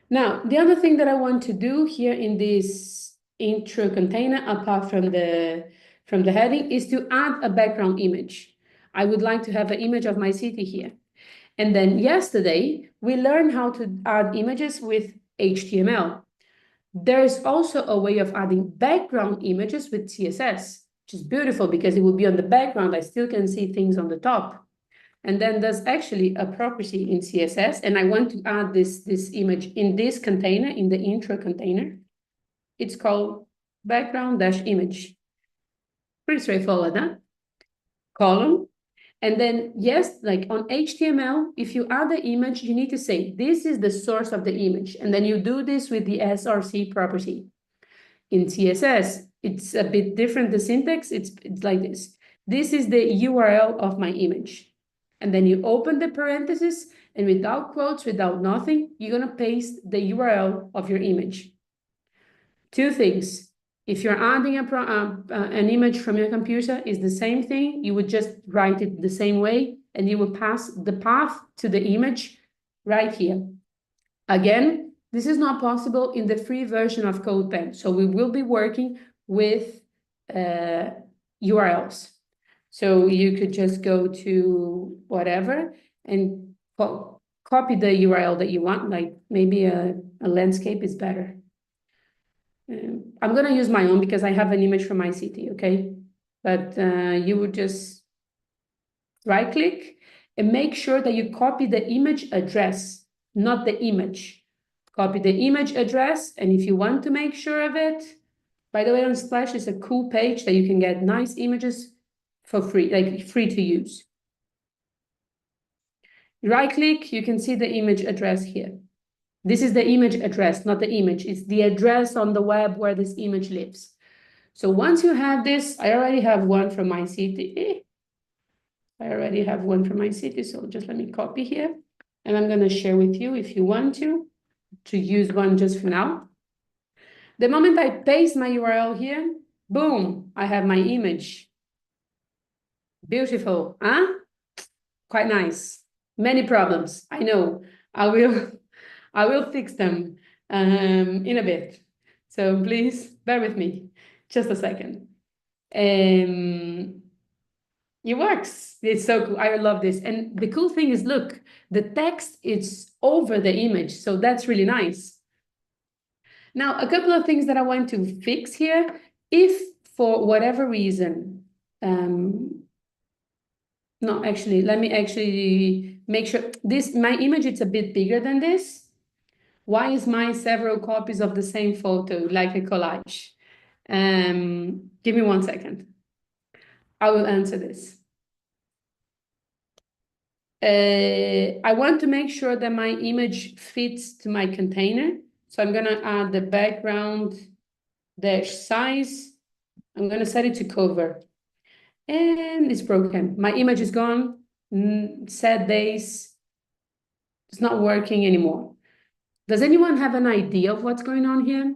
[SPEAKER 1] Now, the other thing that I want to do here in this intro container, apart from the heading, is to add a background image. I would like to have an image of my city here. And then yesterday, we learned how to add images with HTML. There is also a way of adding background images with CSS, which is beautiful because it will be on the background. I still can see things on the top. And then there's actually a property in CSS, and I want to add this image in this container, in the intro container. it's called background-image. Pretty straightforward, huh? Column. And then, yes, like on HTML, if you add the image, you need to say, this is the source of the image. And then you do this with the src property. In CSS, it's a bit different, the syntax, it's like this. This is the URL of my image. And then you open the parentheses, and without quotes, without nothing, you're gonna paste the URL of your image. Two things. If you're adding an image from your computer, is the same thing. You would just write it the same way, and you will pass the path to the image right here. Again, this is not possible in the free version of CodePen. So we will be working with URLs. So you could just go to whatever and copy the URL that you want, like maybe a landscape is better. I'm going to use my own because I have an image from my city, okay? But you would just right-click and make sure that you copy the image address, not the image. Copy the image address, and if you want to make sure of it, by the way, on Splash is a cool page that you can get nice images for free, like free to use. Right-click, you can see the image address here. This is the image address, not the image. It's the address on the web where this image lives. So once you have this, I already have one from my city. So just let me copy here. And I'm going to share with you if you want to use one just for now. The moment I paste my URL here, boom, I have my image. Beautiful, huh? Quite nice. Many problems, I know. I will fix them in a bit. So please bear with me just a second. It works. It's so cool. I love this. And the cool thing is, look, the text is over the image. So that's really nice. Now, a couple of things that I want to fix here. If for whatever reason, no, actually, let me actually make sure my image is a bit bigger than this. Why is mine several copies of the same photo, like a collage? Give me 1 second. I will answer this. I want to make sure that my image fits to my container. So I'm gonna add the background dash size. I'm gonna set it to cover. And it's broken. My image is gone. Sad days. It's not working anymore. Does anyone have an idea of what's going on here?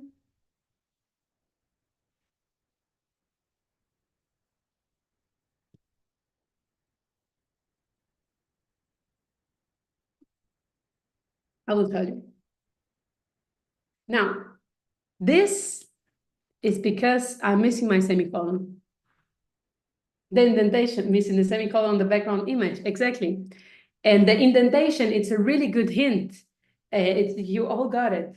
[SPEAKER 1] I will tell you. Now, this is because I'm missing my semicolon. The indentation, missing the semicolon on the background image, exactly. And the indentation, it's a really good hint. You all got it.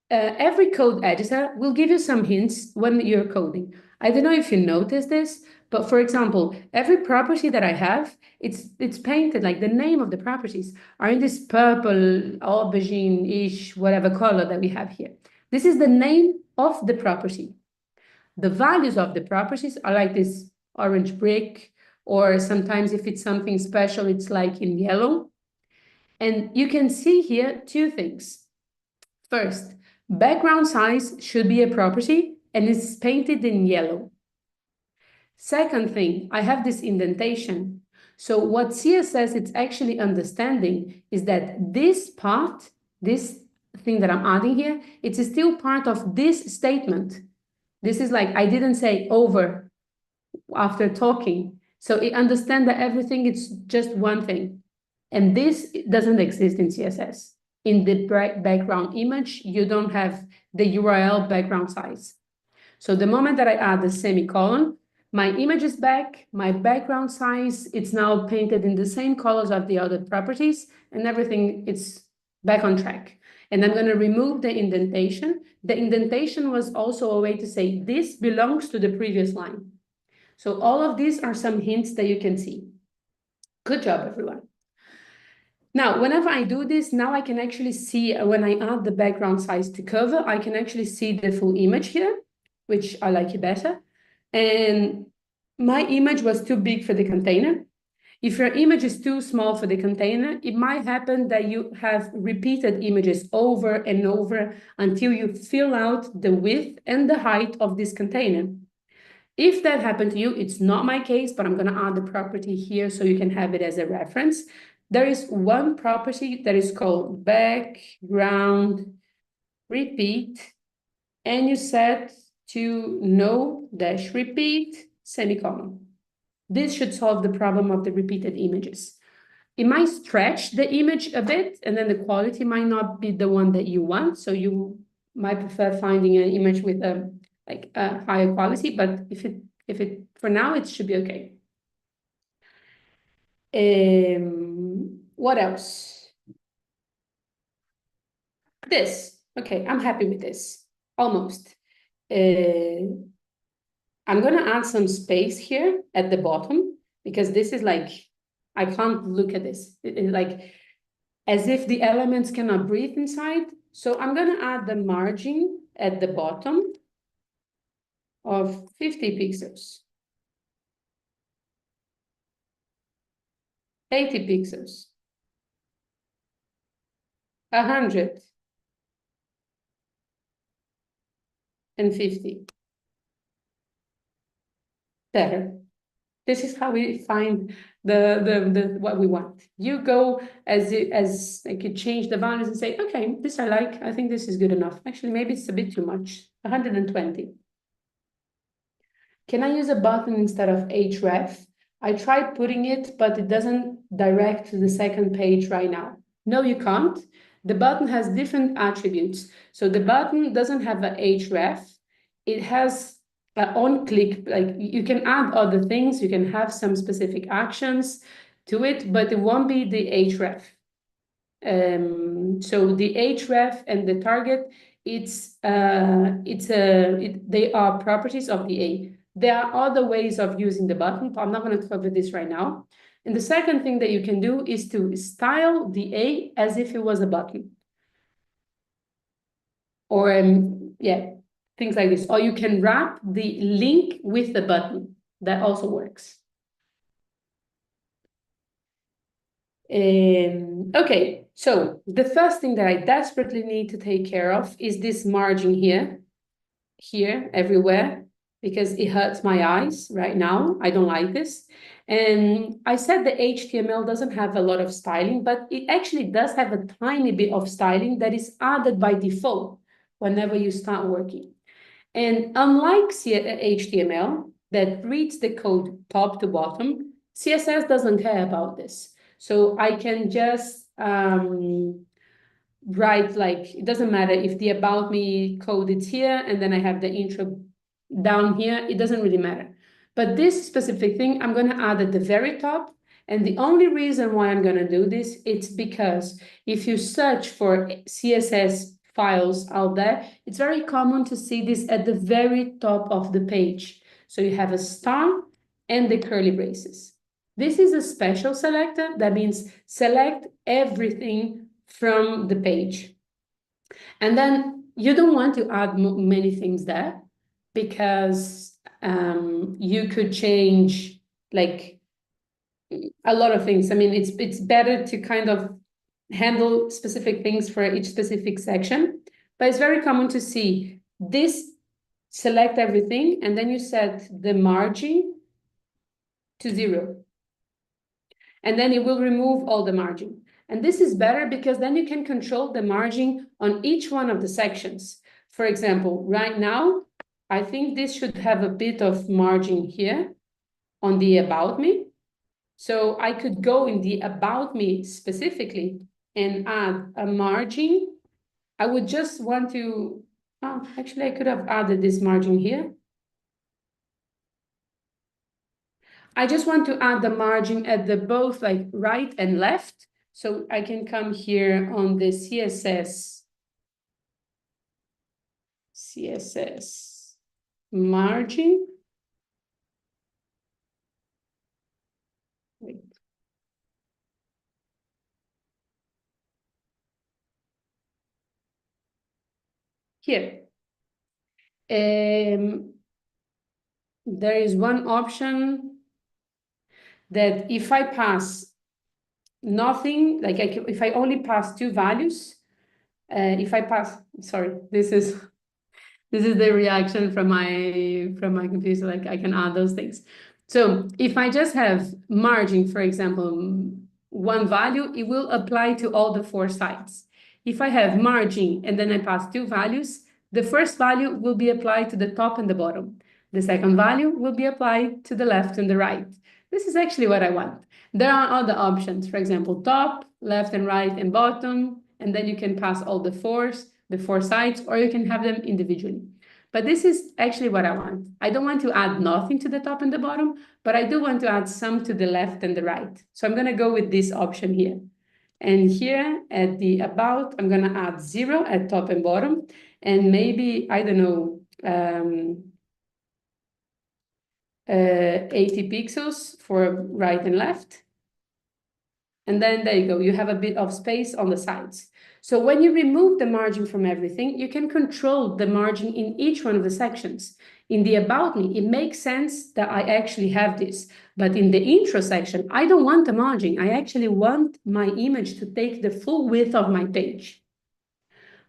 [SPEAKER 1] Every code editor will give you some hints when you're coding. I don't know if you noticed this, but for example, every property that I have, it's painted, like the name of the properties are in this purple, aubergine-ish, whatever color that we have here. This is the name of the property. The values of the properties are like this orange brick, or sometimes if it's something special, it's like in yellow. And you can see here two things. First, background size should be a property and it's painted in yellow. Second thing, I have this indentation. So what CSS is actually understanding is that this part, this thing that I'm adding here, it's still part of this statement. This is like, I didn't say over after talking. So it understands that everything is just one thing. And this doesn't exist in CSS. In the background image, you don't have the URL background size. So the moment that I add the semicolon, my image is back, my background size, it's now painted in the same colors of the other properties, and everything is back on track. And I'm going to remove the indentation. The indentation was also a way to say this belongs to the previous line. So all of these are some hints that you can see. Good job, everyone. Now, whenever I do this, now I can actually see when I add the background size to cover, I can actually see the full image here, which I like it better. And my image was too big for the container. If your image is too small for the container, it might happen that you have repeated images over and over until you fill out the width and the height of this container. If that happened to you, it's not my case, but I'm going to add the property here so you can have it as a reference. There is one property that is called background repeat, and you set to no dash repeat semicolon. This should solve the problem of the repeated images. It might stretch the image a bit, and then the quality might not be the one that you want. So you might prefer finding an image with a higher quality, but if it for now, it should be okay. What else? This. Okay, I'm happy with this. Almost. I'm going to add some space here at the bottom because this is like, I can't look at this. It's like as if the elements cannot breathe inside. So I'm going to add the margin at the bottom of 50 pixels. 80 pixels. 150. Better. This is how we find the what we want. You go as like you change the values and say, okay, this I like. I think this is good enough. Actually, maybe it's a bit too much. 120. Can I use a button instead of href? I tried putting it, but it doesn't direct to the second page right now. No, you can't. The button has different attributes. So the button doesn't have a href. It has on click, like you can add other things, you can have some specific actions to it, but it won't be the href. So the href and the target, they are properties of the A. There are other ways of using the button, but I'm not going to cover this right now. And the second thing that you can do is to style the A as if it was a button. Or yeah, things like this. Or you can wrap the link with the button. That also works. Okay, so the first thing that I desperately need to take care of is this margin here, everywhere, because it hurts my eyes right now. I don't like this. And I said the HTML doesn't have a lot of styling, but it actually does have a tiny bit of styling that is added by default whenever you start working. And unlike HTML that reads the code top to bottom, CSS doesn't care about this. So I can just write like, it doesn't matter if the about me code is here and then I have the intro down here, it doesn't really matter. But this specific thing, I'm going to add at the very top. And the only reason why I'm going to do this, it's because if you search for CSS files out there, it's very common to see this at the very top of the page. So you have a star and the curly braces. This is a special selector. That means select everything from the page. And then you don't want to add many things there because you could change like a lot of things. I mean, it's better to kind of handle specific things for each specific section, but it's very common to see this, select everything, and then you set the margin to 0. And then it will remove all the margin. And this is better because then you can control the margin on each one of the sections. For example, right now, I think this should have a bit of margin here on the about me. So I could go in the about me specifically and add a margin. I would just want to, oh, actually I could have added this margin here. I just want to add the margin at the both like right and left. So I can come here on the CSS margin. Wait. here. There is one option that if I pass nothing, like if I only pass two values, if I pass, sorry, this is the reaction from my computer, like I can add those things. So if I just have margin, for example, one value, it will apply to all the four sides. If I have margin and then I pass two values, the first value will be applied to the top and the bottom. The second value will be applied to the left and the right. This is actually what I want. There are other options, for example, top, left and right and bottom, and then you can pass all the four sides, or you can have them individually. But this is actually what I want. I don't want to add nothing to the top and the bottom, but I do want to add some to the left and the right. So I'm going to go with this option here. And here at the about, I'm going to add 0 at top and bottom, and maybe, I don't know, 80 pixels for right and left. And then there you go, you have a bit of space on the sides. So when you remove the margin from everything, you can control the margin in each one of the sections. In the About Me, it makes sense that I actually have this. But in the intro section, I don't want the margin. I actually want my image to take the full width of my page.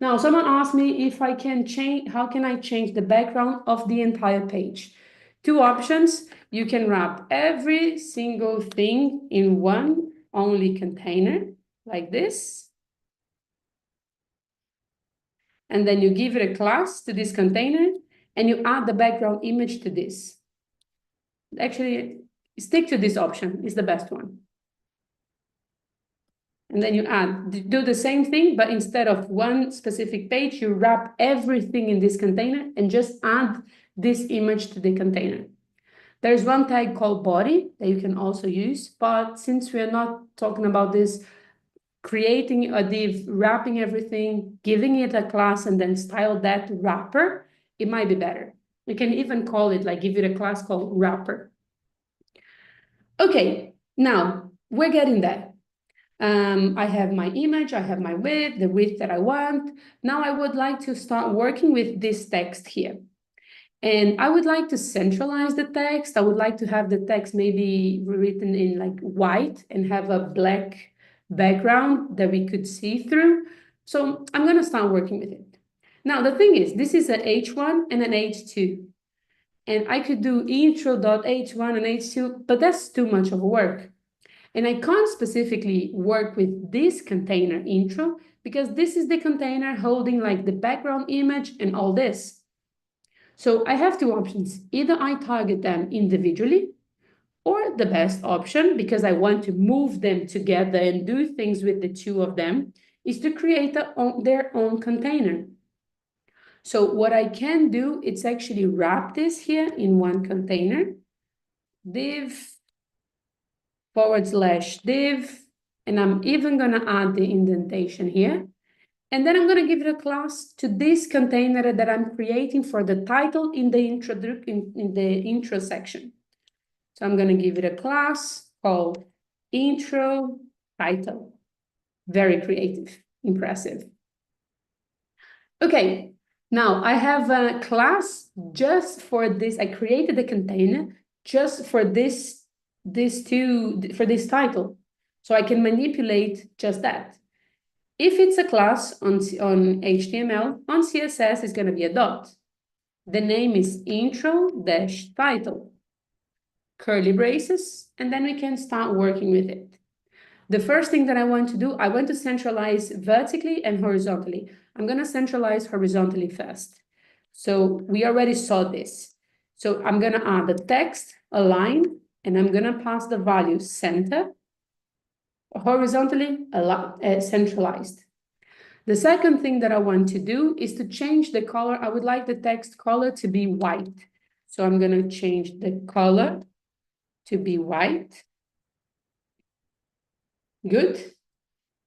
[SPEAKER 1] Now, someone asked me if I can change, how can I change the background of the entire page? Two options. You can wrap every single thing in one only container, like this. And then you give it a class to this container, and you add the background image to this. Actually, stick to this option, it's the best one. And then you do the same thing, but instead of one specific page, you wrap everything in this container and just add this image to the container. There's one tag called body that you can also use, but since we're not talking about this, creating a div, wrapping everything, giving it a class, and then style that wrapper, it might be better. We can even call it, like, give it a class called wrapper. Okay, now we're getting there. I have my image, I have my width, the width that I want. Now I would like to start working with this text here. And I would like to centralize the text. I would like to have the text maybe written in like white and have a black background that we could see through. So I'm going to start working with it. Now, the thing is, this is an H1 and an H2. And I could do intro.h1 and h2, but that's too much of work. And I can't specifically work with this container intro because this is the container holding like the background image and all this. So I have two options. Either I target them individually, or the best option, because I want to move them together and do things with the two of them, is to create their own container. So what I can do, it's actually wrap this here in one container, div /div, and I'm even going to add the indentation here. And then I'm going to give it a class to this container that I'm creating for the title in the intro section. So I'm going to give it a class called intro title. Very creative, impressive. Okay, now I have a class just for this. I created a container just for this title. So I can manipulate just that. If it's a class on HTML, on CSS, it's going to be a dot. The name is intro-title. Curly braces, and then we can start working with it. The first thing that I want to do, I want to centralize vertically and horizontally. I'm going to centralize horizontally first. So we already saw this. So I'm going to add the text, align, and I'm going to pass the value center, horizontally centralized. The second thing that I want to do is to change the color. I would like the text color to be white. So I'm going to change the color to be white. Good.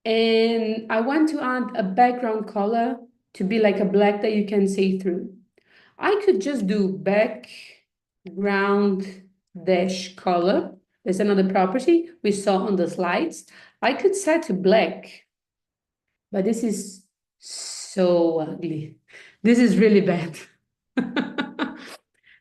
[SPEAKER 1] And I want to add a background color to be like a black that you can see through. I could just do background dash color. There's another property we saw on the slides. I could set to black, but this is so ugly. This is really bad.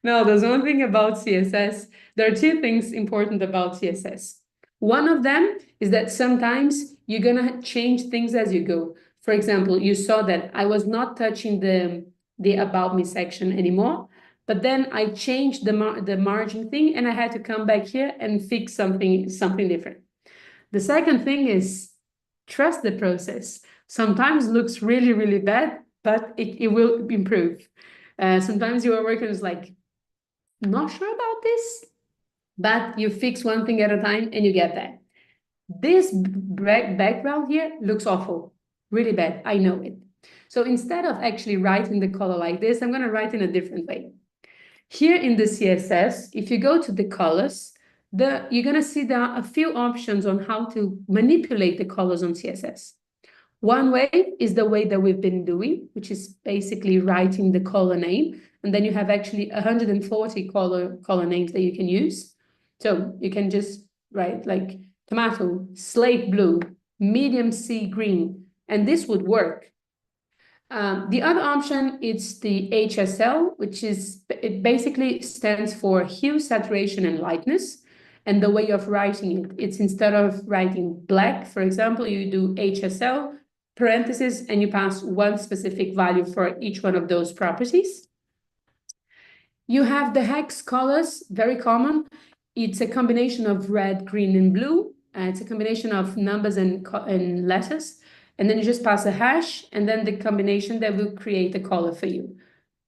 [SPEAKER 1] Now, there's one thing about CSS. There are two things important about CSS. One of them is that sometimes you're gonna change things as you go. For example, you saw that I was not touching the About Me section anymore, but then I changed the margin thing and I had to come back here and fix something different. The second thing is trust the process. Sometimes it looks really, really bad, but it will improve. Sometimes you are working is like, not sure about this, but you fix one thing at a time and you get there. This background here looks awful, really bad, I know it. So instead of actually writing the color like this, I'm gonna write in a different way. Here in the CSS, if you go to the colors, you're gonna see there are a few options on how to manipulate the colors on CSS. One way is the way that we've been doing, which is basically writing the color name. And then you have actually 140 color names that you can use. So you can just write like tomato, slate blue, medium sea green, and this would work. The other option is the HSL, which is, it basically stands for hue, saturation, and lightness. And the way of writing it, it's instead of writing black, for example, you do HSL, parentheses, and you pass one specific value for each one of those properties. You have the hex colors, very common. It's a combination of red, green, and blue. It's a combination of numbers and letters. And then you just pass a hash, and then the combination that will create a color for you.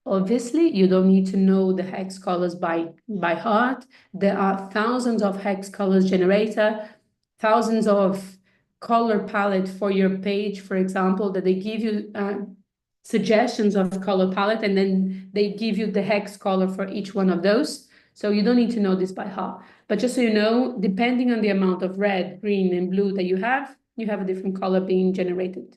[SPEAKER 1] Obviously, you don't need to know the hex colors by heart. There are thousands of hex colors generator, thousands of color palette for your page, for example, that they give you suggestions of color palette, and then they give you the hex color for each one of those. So you don't need to know this by heart. But just so you know, depending on the amount of red, green, and blue that you have a different color being generated.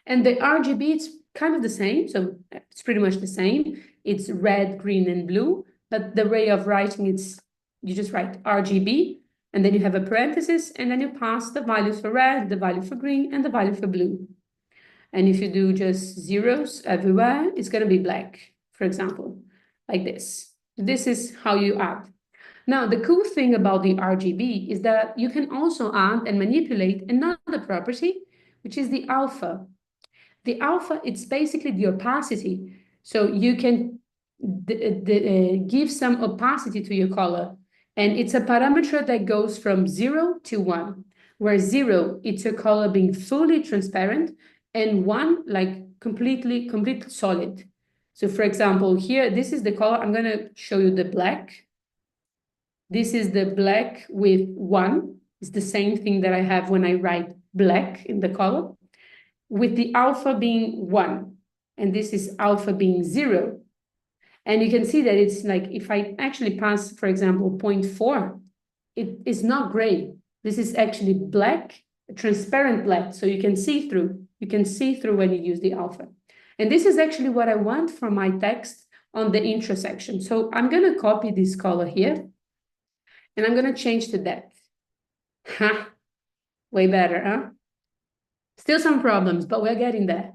[SPEAKER 1] And the RGB, it's kind of the same. So it's pretty much the same. It's red, green, and blue. But the way of writing, you just write RGB, and then you have a parenthesis, and then you pass the values for red, the value for green, and the value for blue. And if you do just zeros everywhere, it's going to be black, for example, like this. This is how you add. Now, the cool thing about the RGB is that you can also add and manipulate another property, which is the alpha. The alpha, it's basically the opacity. So you can give some opacity to your color. And it's a parameter that goes from 0 to 1, where 0, it's a color being fully transparent, and 1, like completely solid. So for example, here, this is the color. I'm going to show you the black. This is the black with 1. It's the same thing that I have when I write black in the color, with the alpha being 1. And this is alpha being 0. And you can see that it's like, if I actually pass, for example, 0.4, it is not gray. This is actually black, transparent black. So you can see through. You can see through when you use the alpha. And this is actually what I want for my text on the intro section. So I'm going to copy this color here. And I'm going to change to depth. Ha! Way better, huh? Still some problems, but we're getting there.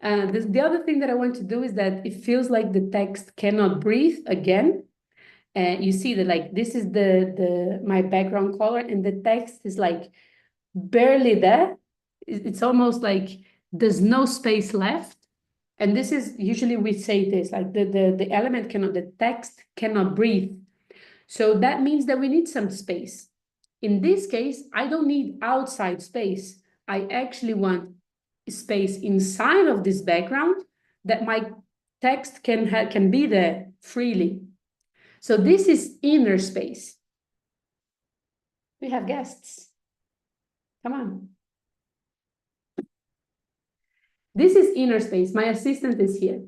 [SPEAKER 1] The other thing that I want to do is that it feels like the text cannot breathe again. You see that like this is my background color, and the text is like barely there. It's almost like there's no space left. And this is usually we say this, like the text cannot breathe. So that means that we need some space. In this case, I don't need outside space. I actually want space inside of this background that my text can be there freely. So this is inner space. We have guests. Come on. This is inner space. My assistant is here.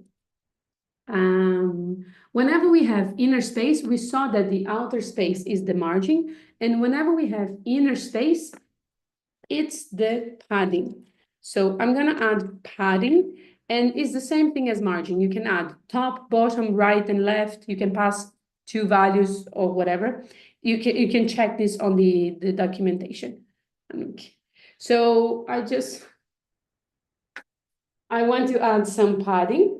[SPEAKER 1] Whenever we have inner space, we saw that the outer space is the margin. And whenever we have inner space, it's the padding. So I'm going to add padding, and it's the same thing as margin. You can add top, bottom, right, and left. You can pass 2 values or whatever. You can check this on the documentation. Okay. So I want to add some padding,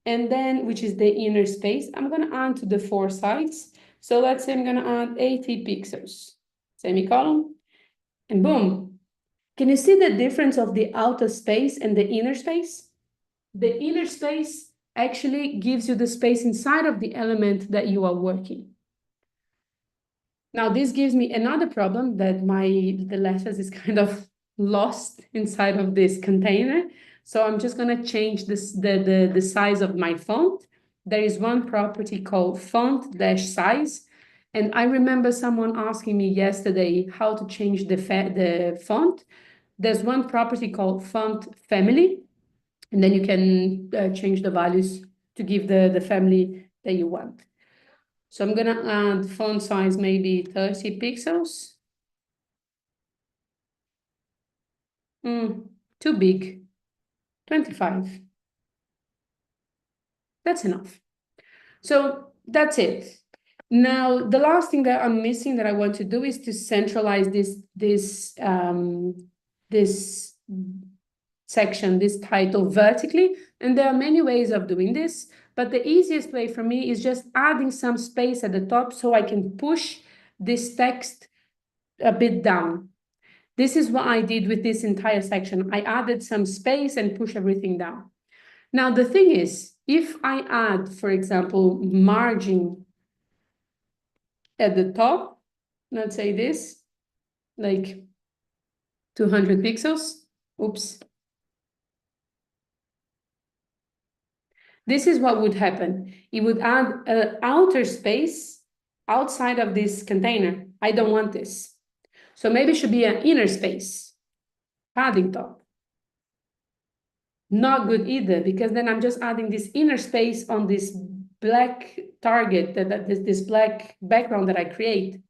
[SPEAKER 1] and then, which is the inner space, I'm gonna add to the four sides. So let's say I'm gonna add 80 pixels, semicolon, and boom. Can you see the difference of the outer space and the inner space? The inner space actually gives you the space inside of the element that you are working. Now, this gives me another problem that the letters is kind of lost inside of this container. So I'm just gonna change the size of my font. There is one property called font-size. And I remember someone asking me yesterday how to change the font. There's one property called font family, and then you can change the values to give the family that you want. So I'm gonna add font size maybe 30 pixels. Too big, 25. That's enough. So that's it. Now, the last thing that I'm missing that I want to do is to centralize this section, this title vertically. And there are many ways of doing this, but the easiest way for me is just adding some space at the top so I can push this text a bit down. This is what I did with this entire section. I added some space and push everything down. Now, the thing is, if I add, for example, margin at the top, let's say this, like 200 pixels, oops. This is what would happen. It would add an outer space outside of this container. I don't want this. So maybe it should be an inner space, padding top. Not good either, because then I'm just adding this inner space on this black target, this black background that I create.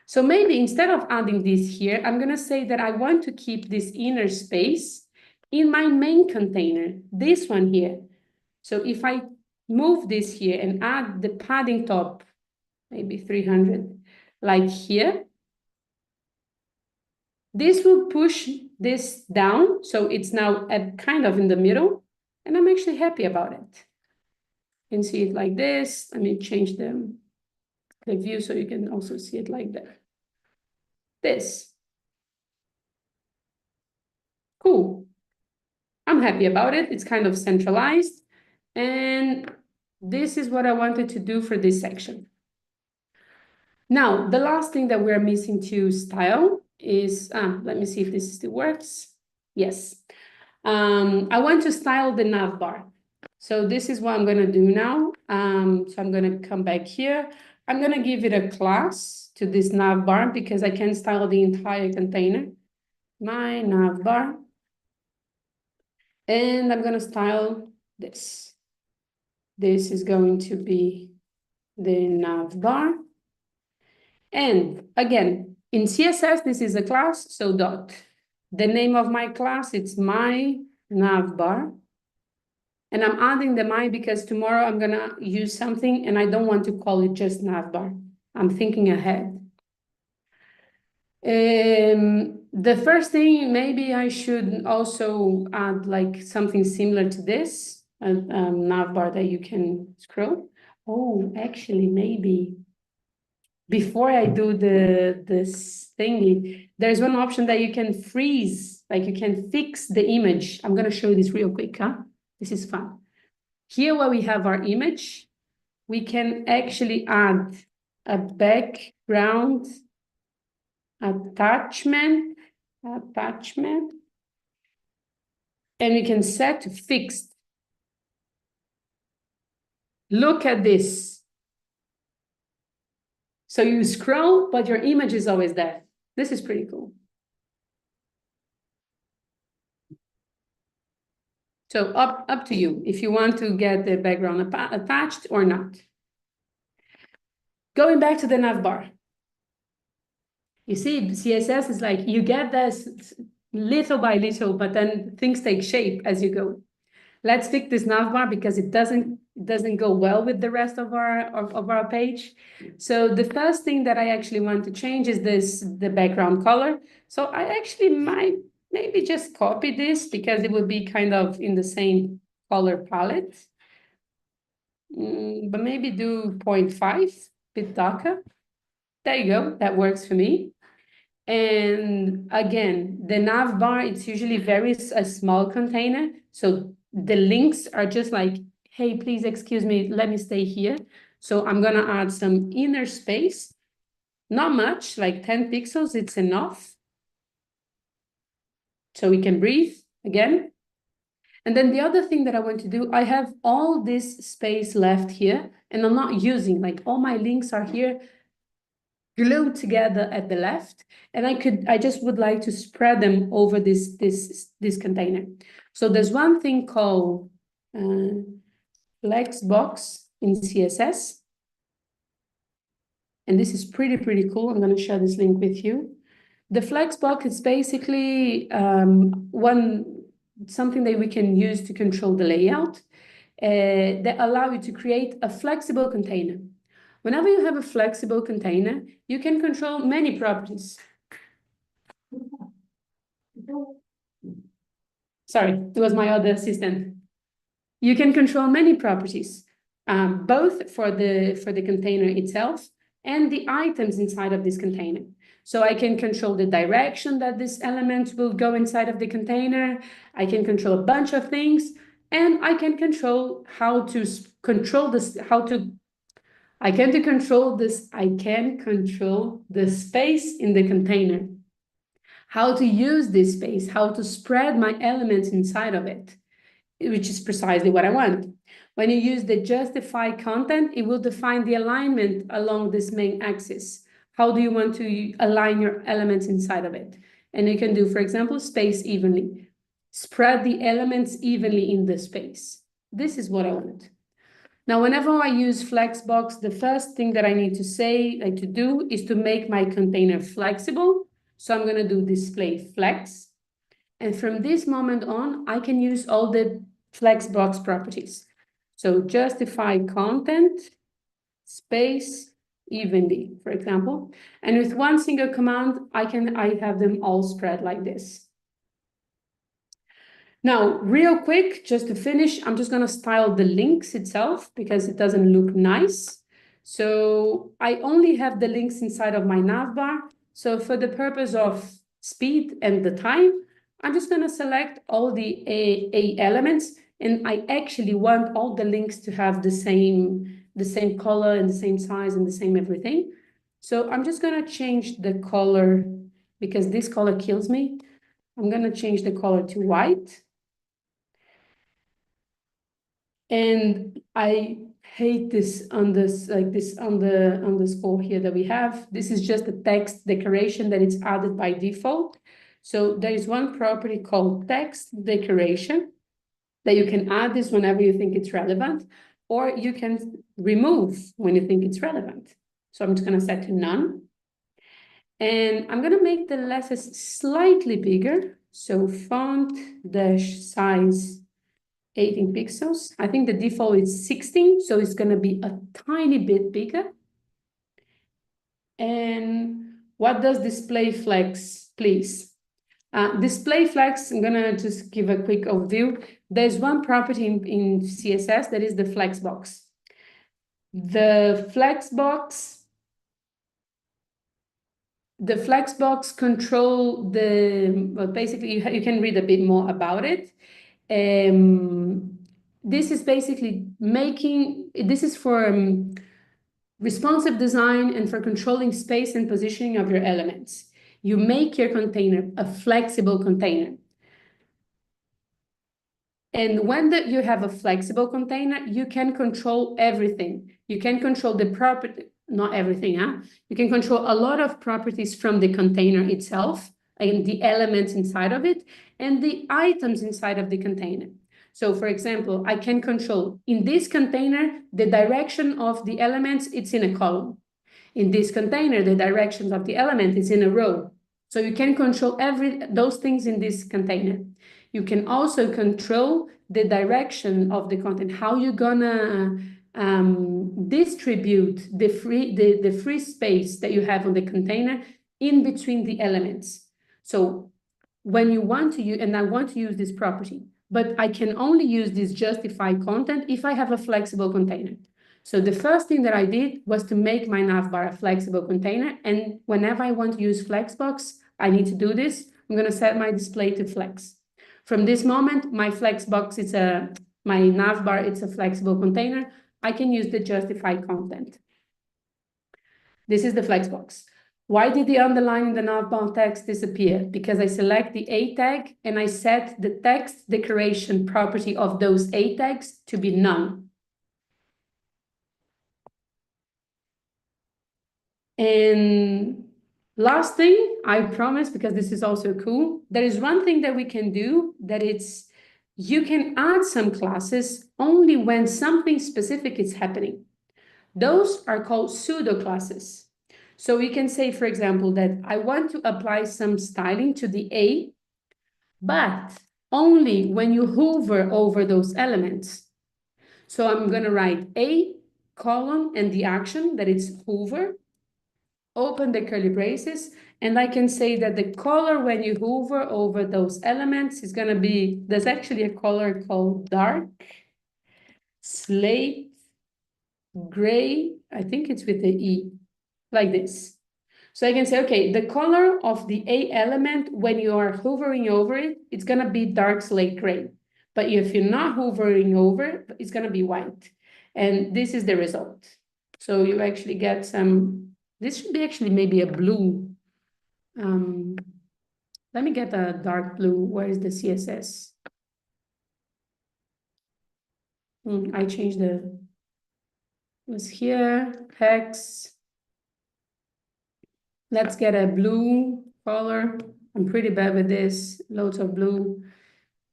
[SPEAKER 1] So maybe instead of adding this here, I'm gonna say that I want to keep this inner space in my main container, this one here. So if I move this here and add the padding top, maybe 300, like here, this will push this down. So it's now kind of in the middle, and I'm actually happy about it. You can see it like this. Let me change the view so you can also see it like that. This. Cool. I'm happy about it. It's kind of centralized. And this is what I wanted to do for this section. Now, the last thing that we're missing to style is, let me see if this still works. Yes. I want to style the nav bar. So this is what I'm going to do now. So I'm going to come back here. I'm going to give it a class to this nav bar because I can style the entire container. My nav bar. And I'm going to style this. This is going to be the nav bar. And again, in CSS, this is a class, so dot. The name of my class, it's my navbar. And I'm adding the my because tomorrow I'm gonna use something and I don't want to call it just navbar. I'm thinking ahead. The first thing, maybe I should also add like something similar to this, a navbar that you can scroll. Oh, actually, maybe. Before I do this thingy, there's one option that you can freeze, like you can fix the image. I'm gonna show you this real quick, huh? This is fun. Here where we have our image, we can actually add a background attachment, and we can set to fixed. Look at this. So you scroll, but your image is always there. This is pretty cool. So up to you if you want to get the background attached or not. Going back to the navbar. You see, CSS is like you get this little by little, but then things take shape as you go. Let's pick this navbar because it doesn't go well with the rest of our page. So the first thing that I actually want to change is the background color. So I actually might maybe just copy this because it would be kind of in the same color palette. But maybe do 0.5, bit darker. There you go, that works for me. And again, the nav bar, it's usually a small container. So the links are just like, hey, please excuse me, let me stay here. So I'm gonna add some inner space. Not much, like 10 pixels, it's enough. So we can breathe again. And then the other thing that I want to do, I have all this space left here and I'm not using, like all my links are here glued together at the left. And I just would like to spread them over this container. So there's one thing called Flexbox in CSS. And this is pretty cool. I'm going to share this link with you. The Flexbox is basically something that we can use to control the layout that allow you to create a flexible container. Whenever you have a flexible container, you can control many properties. Sorry, it was my other assistant. You can control many properties, both for the container itself and the items inside of this container. So I can control the direction that this element will go inside of the container. I can control a bunch of things, and I can control how to control this, I can control the space in the container, how to use this space, how to spread my elements inside of it, which is precisely what I want. When you use the justify content, it will define the alignment along this main axis. How do you want to align your elements inside of it? And you can do, for example, space evenly. Spread the elements evenly in the space. This is what I want. Now, whenever I use Flexbox, the first thing that I need to say, like to do, is to make my container flexible. So I'm going to do display flex. And from this moment on, I can use all the Flexbox properties. So justify content, space, evenly, for example. And with one single command, I have them all spread like this. Now, real quick, just to finish, I'm just going to style the links itself because it doesn't look nice. So I only have the links inside of my navbar. So for the purpose of speed and the time, I'm just going to select all the A elements, and I actually want all the links to have the same color and the same size and the same everything. So I'm just going to change the color because this color kills me. I'm going to change the color to white. And I hate this underscore here that we have. This is just a text decoration that is added by default. So there is one property called text decoration that you can add this whenever you think it's relevant, or you can remove when you think it's relevant. So I'm just going to set to none. And I'm going to make the letters slightly bigger. So font dash size 18 pixels. I think the default is 16, so it's going to be a tiny bit bigger. And what does display flex, please? Display flex, I'm going to just give a quick overview. There's one property in CSS that is the flexbox. The flexbox control well, basically you can read a bit more about it. This is basically this is for responsive design and for controlling space and positioning of your elements. You make your container a flexible container. And when you have a flexible container, you can control everything. You can control the property, not everything, You can control a lot of properties from the container itself and the elements inside of it and the items inside of the container. So for example, I can control in this container, the direction of the elements, it's in a column. In this container, the directions of the element is in a row. So you can control those things in this container. You can also control the direction of the content, how you're gonna distribute the free space that you have on the container in between the elements. So when you want to use, and I want to use this property, but I can only use this justify content if I have a flexible container. So the first thing that I did was to make my navbar a flexible container. And whenever I want to use Flexbox, I need to do this. I'm going to set my display to flex. From this moment, my Flexbox is my navbar, it's a flexible container. I can use the justify content. This is the Flexbox. Why did the underline in the navbar text disappear? Because I select the A tag and I set the text decoration property of those A tags to be none. And last thing, I promise, because this is also cool, there is one thing that we can do that it's, you can add some classes only when something specific is happening. Those are called pseudo classes. So we can say, for example, that I want to apply some styling to the A, but only when you hover over those elements. So I'm going to write A colon and the action that it's hover, open the curly braces, and I can say that the color when you hover over those elements is going to be, there's actually a color called dark, slate, gray, I think it's with the E, like this. So I can say, okay, the color of the A element when you are hovering over it, it's going to be dark slate gray. But if you're not hovering over, it's going to be white. And this is the result. So you actually get some, this should be actually maybe a blue. Let me get a dark blue. Where is the CSS? I changed the, was here, hex. Let's get a blue color. I'm pretty bad with this, loads of blue,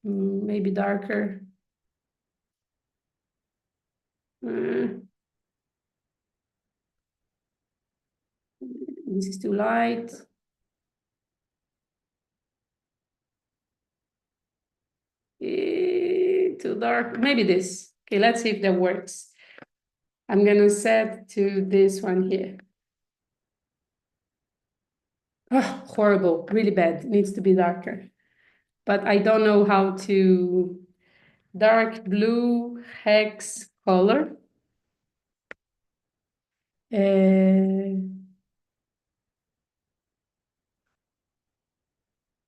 [SPEAKER 1] maybe darker. This is too light. Too dark, maybe this. Okay, let's see if that works. I'm gonna set to this one here. Oh, horrible, really bad, needs to be darker. But I don't know how to, dark blue hex color.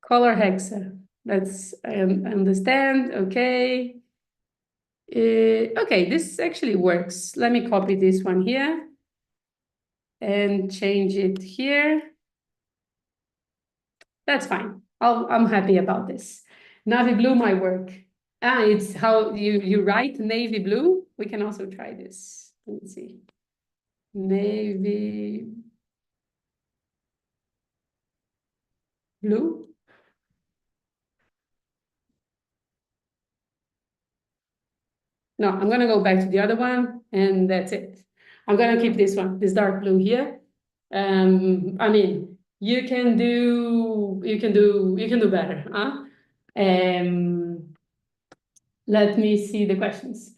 [SPEAKER 1] Color hexa, that's, I understand, okay. Okay, this actually works. Let me copy this one here and change it here. That's fine. I'm happy about this. Navy blue might work. It's how you write navy blue. We can also try this. Let me see. Navy blue. No, I'm gonna go back to the other one, and that's it. I'm gonna keep this one, this dark blue here. I mean, you can do better, huh? Let me see the questions.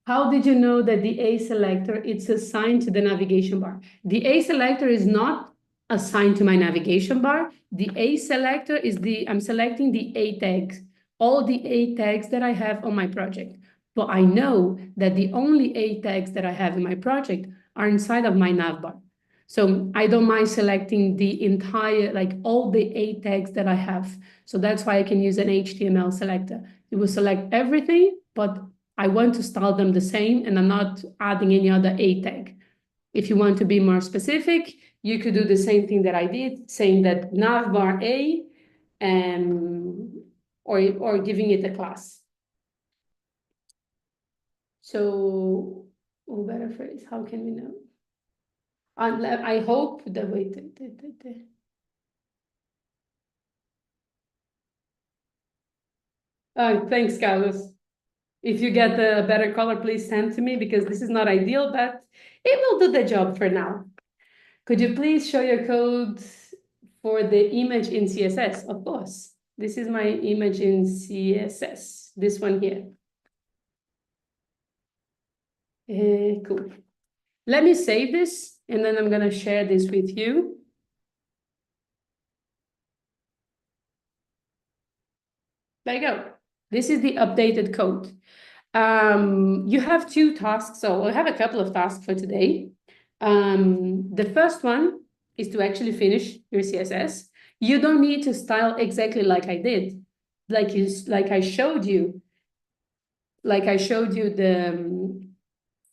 [SPEAKER 1] How did you know that the A selector is assigned to the navigation bar? The A selector is not assigned to my navigation bar. The A selector is I'm selecting the A tags, all the A tags that I have on my project. But I know that the only A tags that I have in my project are inside of my navbar. So I don't mind selecting the entire, like all the A tags that I have. So that's why I can use an HTML selector. It will select everything, but I want to style them the same and I'm not adding any other A tag. If you want to be more specific, you could do the same thing that I did, saying that navbar A, or giving it a class. So, better phrase, how can we know? I hope that, wait. Thanks, Carlos. If you get a better color, please send to me because this is not ideal, but it will do the job for now. Could you please show your code for the image in CSS? Of course. This is my image in CSS, this one here. Cool. Let me save this and then I'm gonna share this with you. There you go. This is the updated code. You have 2 tasks, so I have a couple of tasks for today. The first one is to actually finish your CSS. You don't need to style exactly like I did, like I showed you the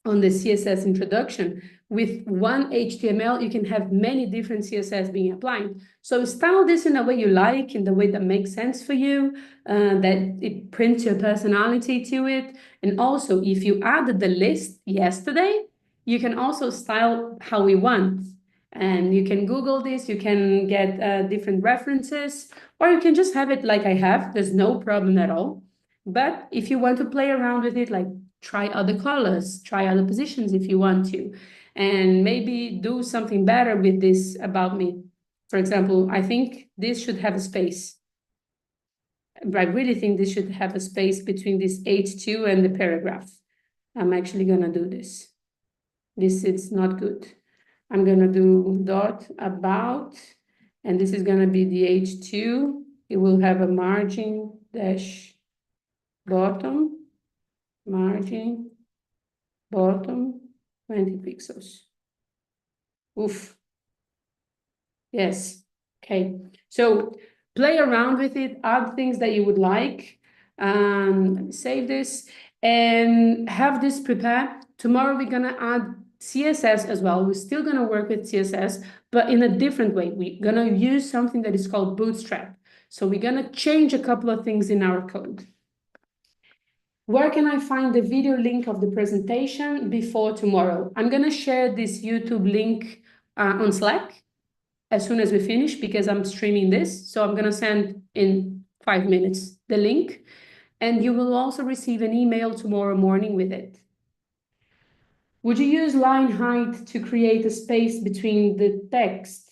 [SPEAKER 1] on the CSS introduction. With one HTML, you can have many different CSS being applied. So style this in a way you like, in the way that makes sense for you, that it prints your personality to it. And also, if you added the list yesterday, you can also style how we want. And you can Google this, you can get different references, or you can just have it like I have. There's no problem at all. But if you want to play around with it, like try other colors, try other positions if you want to, and maybe do something better with this about me. For example, I think this should have a space. I really think this should have a space between this H2 and the paragraph. I'm actually gonna do this. This is not good. I'm gonna do dot about, and this is gonna be the H2. It will have a margin dash bottom, margin bottom 20 pixels. Oof. Yes. Okay. So play around with it, add things that you would like. Save this and have this prepared. Tomorrow we're gonna add CSS as well. We're still gonna work with CSS, but in a different way. We're gonna use something that is called Bootstrap. So we're gonna change a couple of things in our code. Where can I find the video link of the presentation before tomorrow? I'm gonna share this YouTube link on Slack as soon as we finish, because I'm streaming this. So I'm gonna send in 5 minutes the link, and you will also receive an email tomorrow morning with it. Would you use line height to create a space between the text?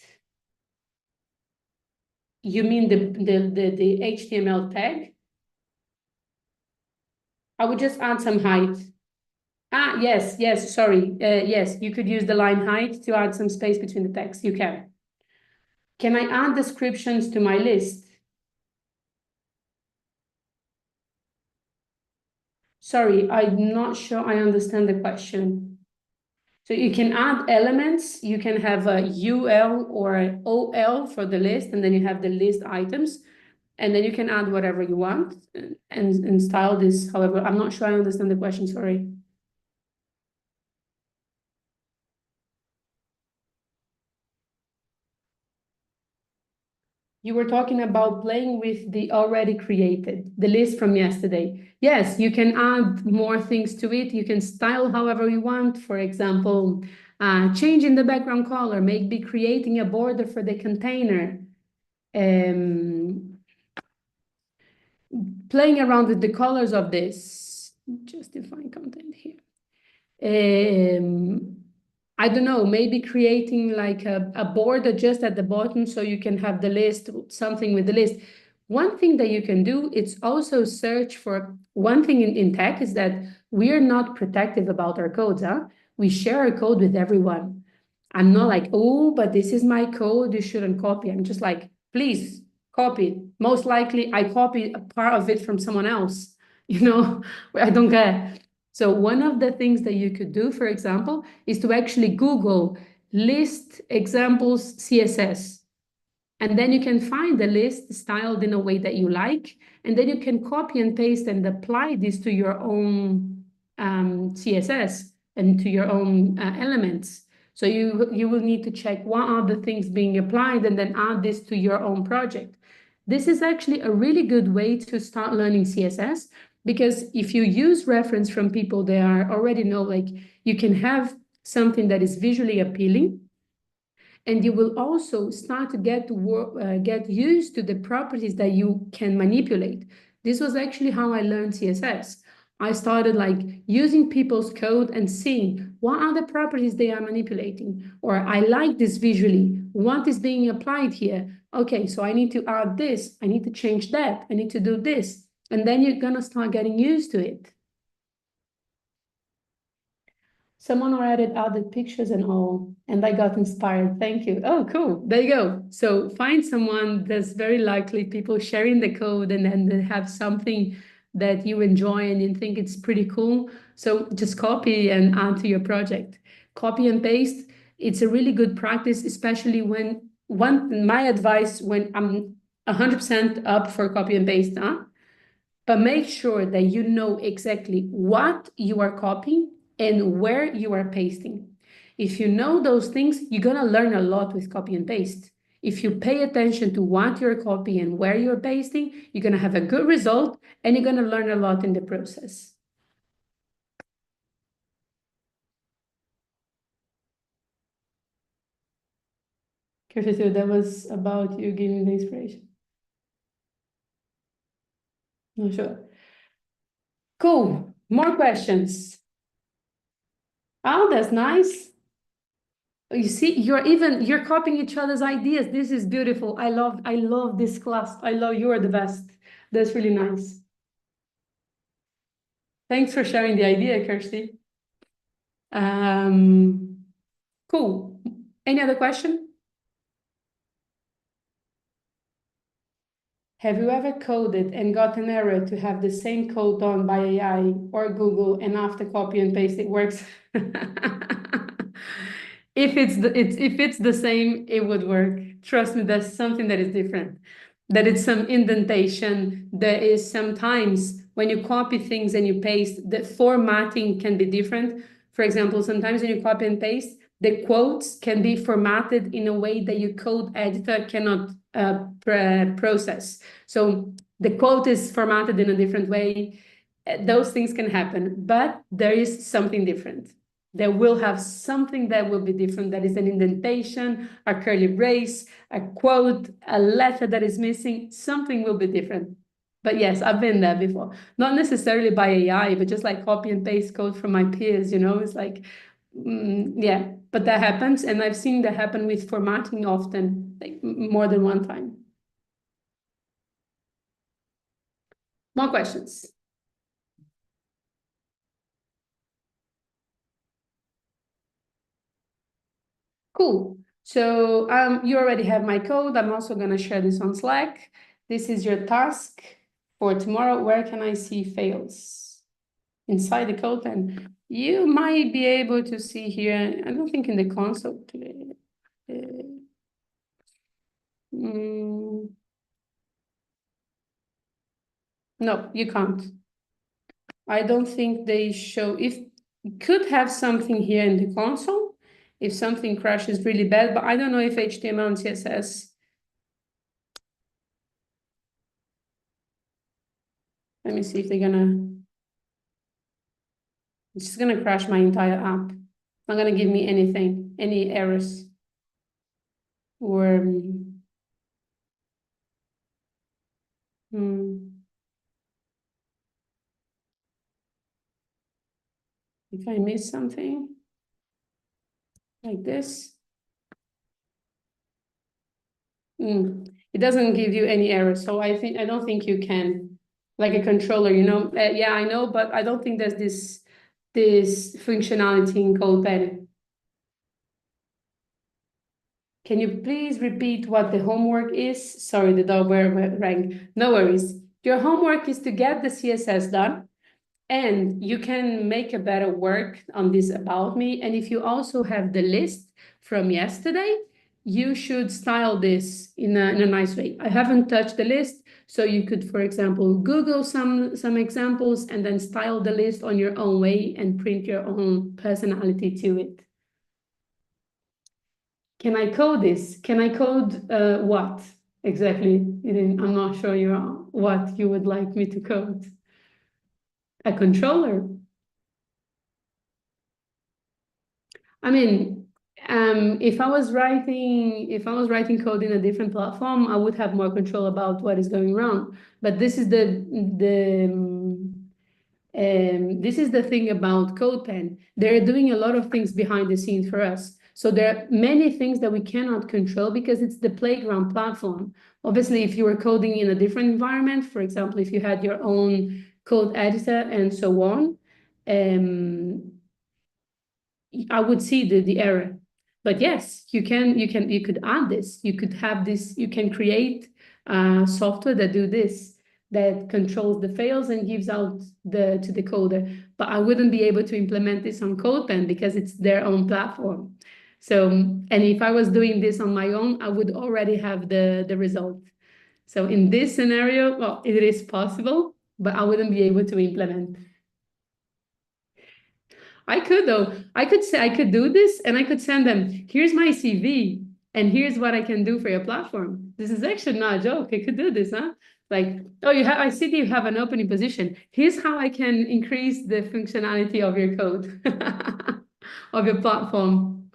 [SPEAKER 1] You mean the HTML tag? I would just add some height. Yes, sorry. Yes, you could use the line height to add some space between the text. You can. Can I add descriptions to my list? Sorry, I'm not sure I understand the question. So you can add elements. You can have a UL or an OL for the list, and then you have the list items. And then you can add whatever you want and style this. However, I'm not sure I understand the question, sorry. You were talking about playing with the already created, the list from yesterday. Yes, you can add more things to it. You can style however you want. For example, changing the background color, maybe creating a border for the container. Playing around with the colors of this. Justifying content here. I don't know, maybe creating like a border just at the bottom so you can have the list, something with the list. One thing that you can do, it's also search for, one thing in tech is that we're not protective about our codes, huh? We share our code with everyone. I'm not like, oh, but this is my code, you shouldn't copy. I'm just like, please copy. Most likely I copy a part of it from someone else, I don't care. So one of the things that you could do, for example, is to actually Google list examples CSS. And then you can find the list styled in a way that you like. And then you can copy and paste and apply this to your own CSS and to your own elements. So you will need to check what are the things being applied and then add this to your own project. This is actually a really good way to start learning CSS, because if you use reference from people that are already know, like you can have something that is visually appealing, and you will also start to get used to the properties that you can manipulate. This was actually how I learned CSS. I started like using people's code and seeing what are the properties they are manipulating, or I like this visually. What is being applied here? Okay, so I need to add this. I need to change that. I need to do this. And then you're gonna start getting used to it. Someone already added pictures and all, and I got inspired. Thank you. Oh, cool. There you go. So find someone that's very likely people sharing the code and then they have something that you enjoy and you think it's pretty cool. So just copy and add to your project. Copy and paste. It's a really good practice, especially when my advice when I'm 100% up for copy and paste, huh? But make sure that you know exactly what you are copying and where you are pasting. If you know those things, you're going to learn a lot with copy and paste. If you pay attention to what you're copying and where you're pasting, you're going to have a good result and you're going to learn a lot in the process. Kirsten, that was about you giving the inspiration. No, sure. Cool. More questions. Oh, that's nice. You see, you're copying each other's ideas. This is beautiful. I love this class. You are the best. That's really nice. Thanks for sharing the idea, Kirsty. Cool. Any other question? Have you ever coded and got an error to have the same code done by AI or Google and after copy and paste it works? If it's the same, it would work. Trust me, that's something that is different. That it's some indentation. There is sometimes when you copy things and you paste, the formatting can be different. For example, sometimes when you copy and paste, the quotes can be formatted in a way that your code editor cannot process. So the quote is formatted in a different way. Those things can happen, but there is something different. They will have something that will be different. That is an indentation, a curly brace, a quote, a letter that is missing. Something will be different. But yes, I've been there before. Not necessarily by AI, but just like copy and paste code from my peers, it's like, yeah, but that happens. And I've seen that happen with formatting often, like more than one time. More questions? Cool. So you already have my code. I'm also going to share this on Slack. This is your task for tomorrow. Where can I see fails? Inside the code, and you might be able to see here. I don't think in the console. No, you can't. I don't think they show. If could have something here in the console, if something crashes really bad, but I don't know if HTML and CSS. Let me see if they're gonna. It's just gonna crash my entire app. It's not gonna give me anything, any errors. Or if I miss something like this. It doesn't give you any errors. So I don't think you can, like a controller, yeah, I know, but I don't think there's this functionality in CodePen. Can you please repeat what the homework is? Sorry, the dog rang. No worries. Your homework is to get the CSS done, and you can make a better work on this about me. And if you also have the list from yesterday, you should style this in a nice way. I haven't touched the list, so you could, for example, Google some examples and then style the list on your own way and print your own personality to it. Can I code this? Can I code what exactly? I'm not sure what you would like me to code. A controller. I mean, if I was writing code in a different platform, I would have more control about what is going wrong. But this is the thing about CodePen. They're doing a lot of things behind the scenes for us. So there are many things that we cannot control because it's the playground platform. Obviously, if you were coding in a different environment, for example, if you had your own code editor and so on, I would see the error. But yes, you could add this. You could have this. You can create software that do this, that controls the fails and gives out to the coder. But I wouldn't be able to implement this on CodePen because it's their own platform. So, and if I was doing this on my own, I would already have the result. So in this scenario, well, it is possible, but I wouldn't be able to implement. I could though. I could say I could do this and I could send them, here's my CV and here's what I can do for your platform. This is actually not a joke. I could do this, huh? Like, oh, I see that you have an opening position. Here's how I can increase the functionality of your code, of your platform.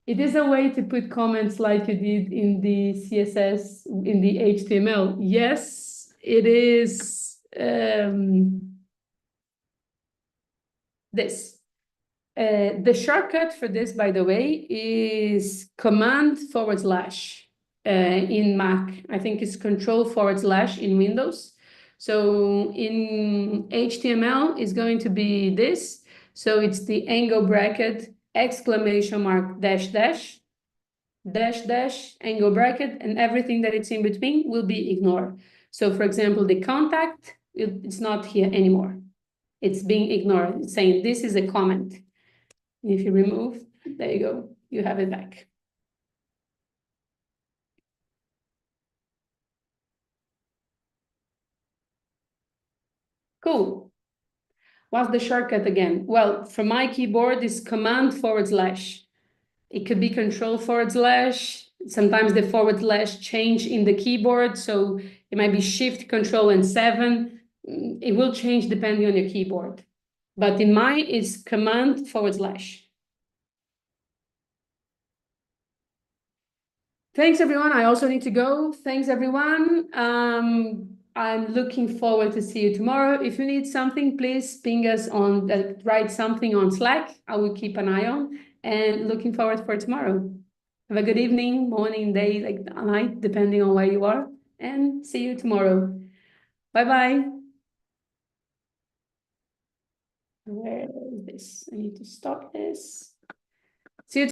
[SPEAKER 1] It is a way to put comments like you did in the CSS, in the HTML. Yes, it is this. The shortcut for this, by the way, is Command / in Mac. I think it's Control / in Windows. So in HTML is going to be this. So it's the angle bracket, exclamation mark, dash, dash, dash, dash, angle bracket, and everything that it's in between will be ignored. So for example, the contact, it's not here anymore. It's being ignored. It's saying this is a comment. If you remove, there you go, you have it back. Cool. What's the shortcut again? Well, for my keyboard is Command / It could be Control /. Sometimes the / change in the keyboard, so it might be Shift, Control, and 7. It will change depending on your keyboard. But in mine, it's Command /. Thanks, everyone. I also need to go. Thanks, everyone. I'm looking forward to see you tomorrow. If you need something, please ping us on, write something on Slack. I will keep an eye on, and looking forward for tomorrow. Have a good evening, morning, day, like night, depending on where you are, and see you tomorrow. Bye-bye. Where is this? I need to stop this.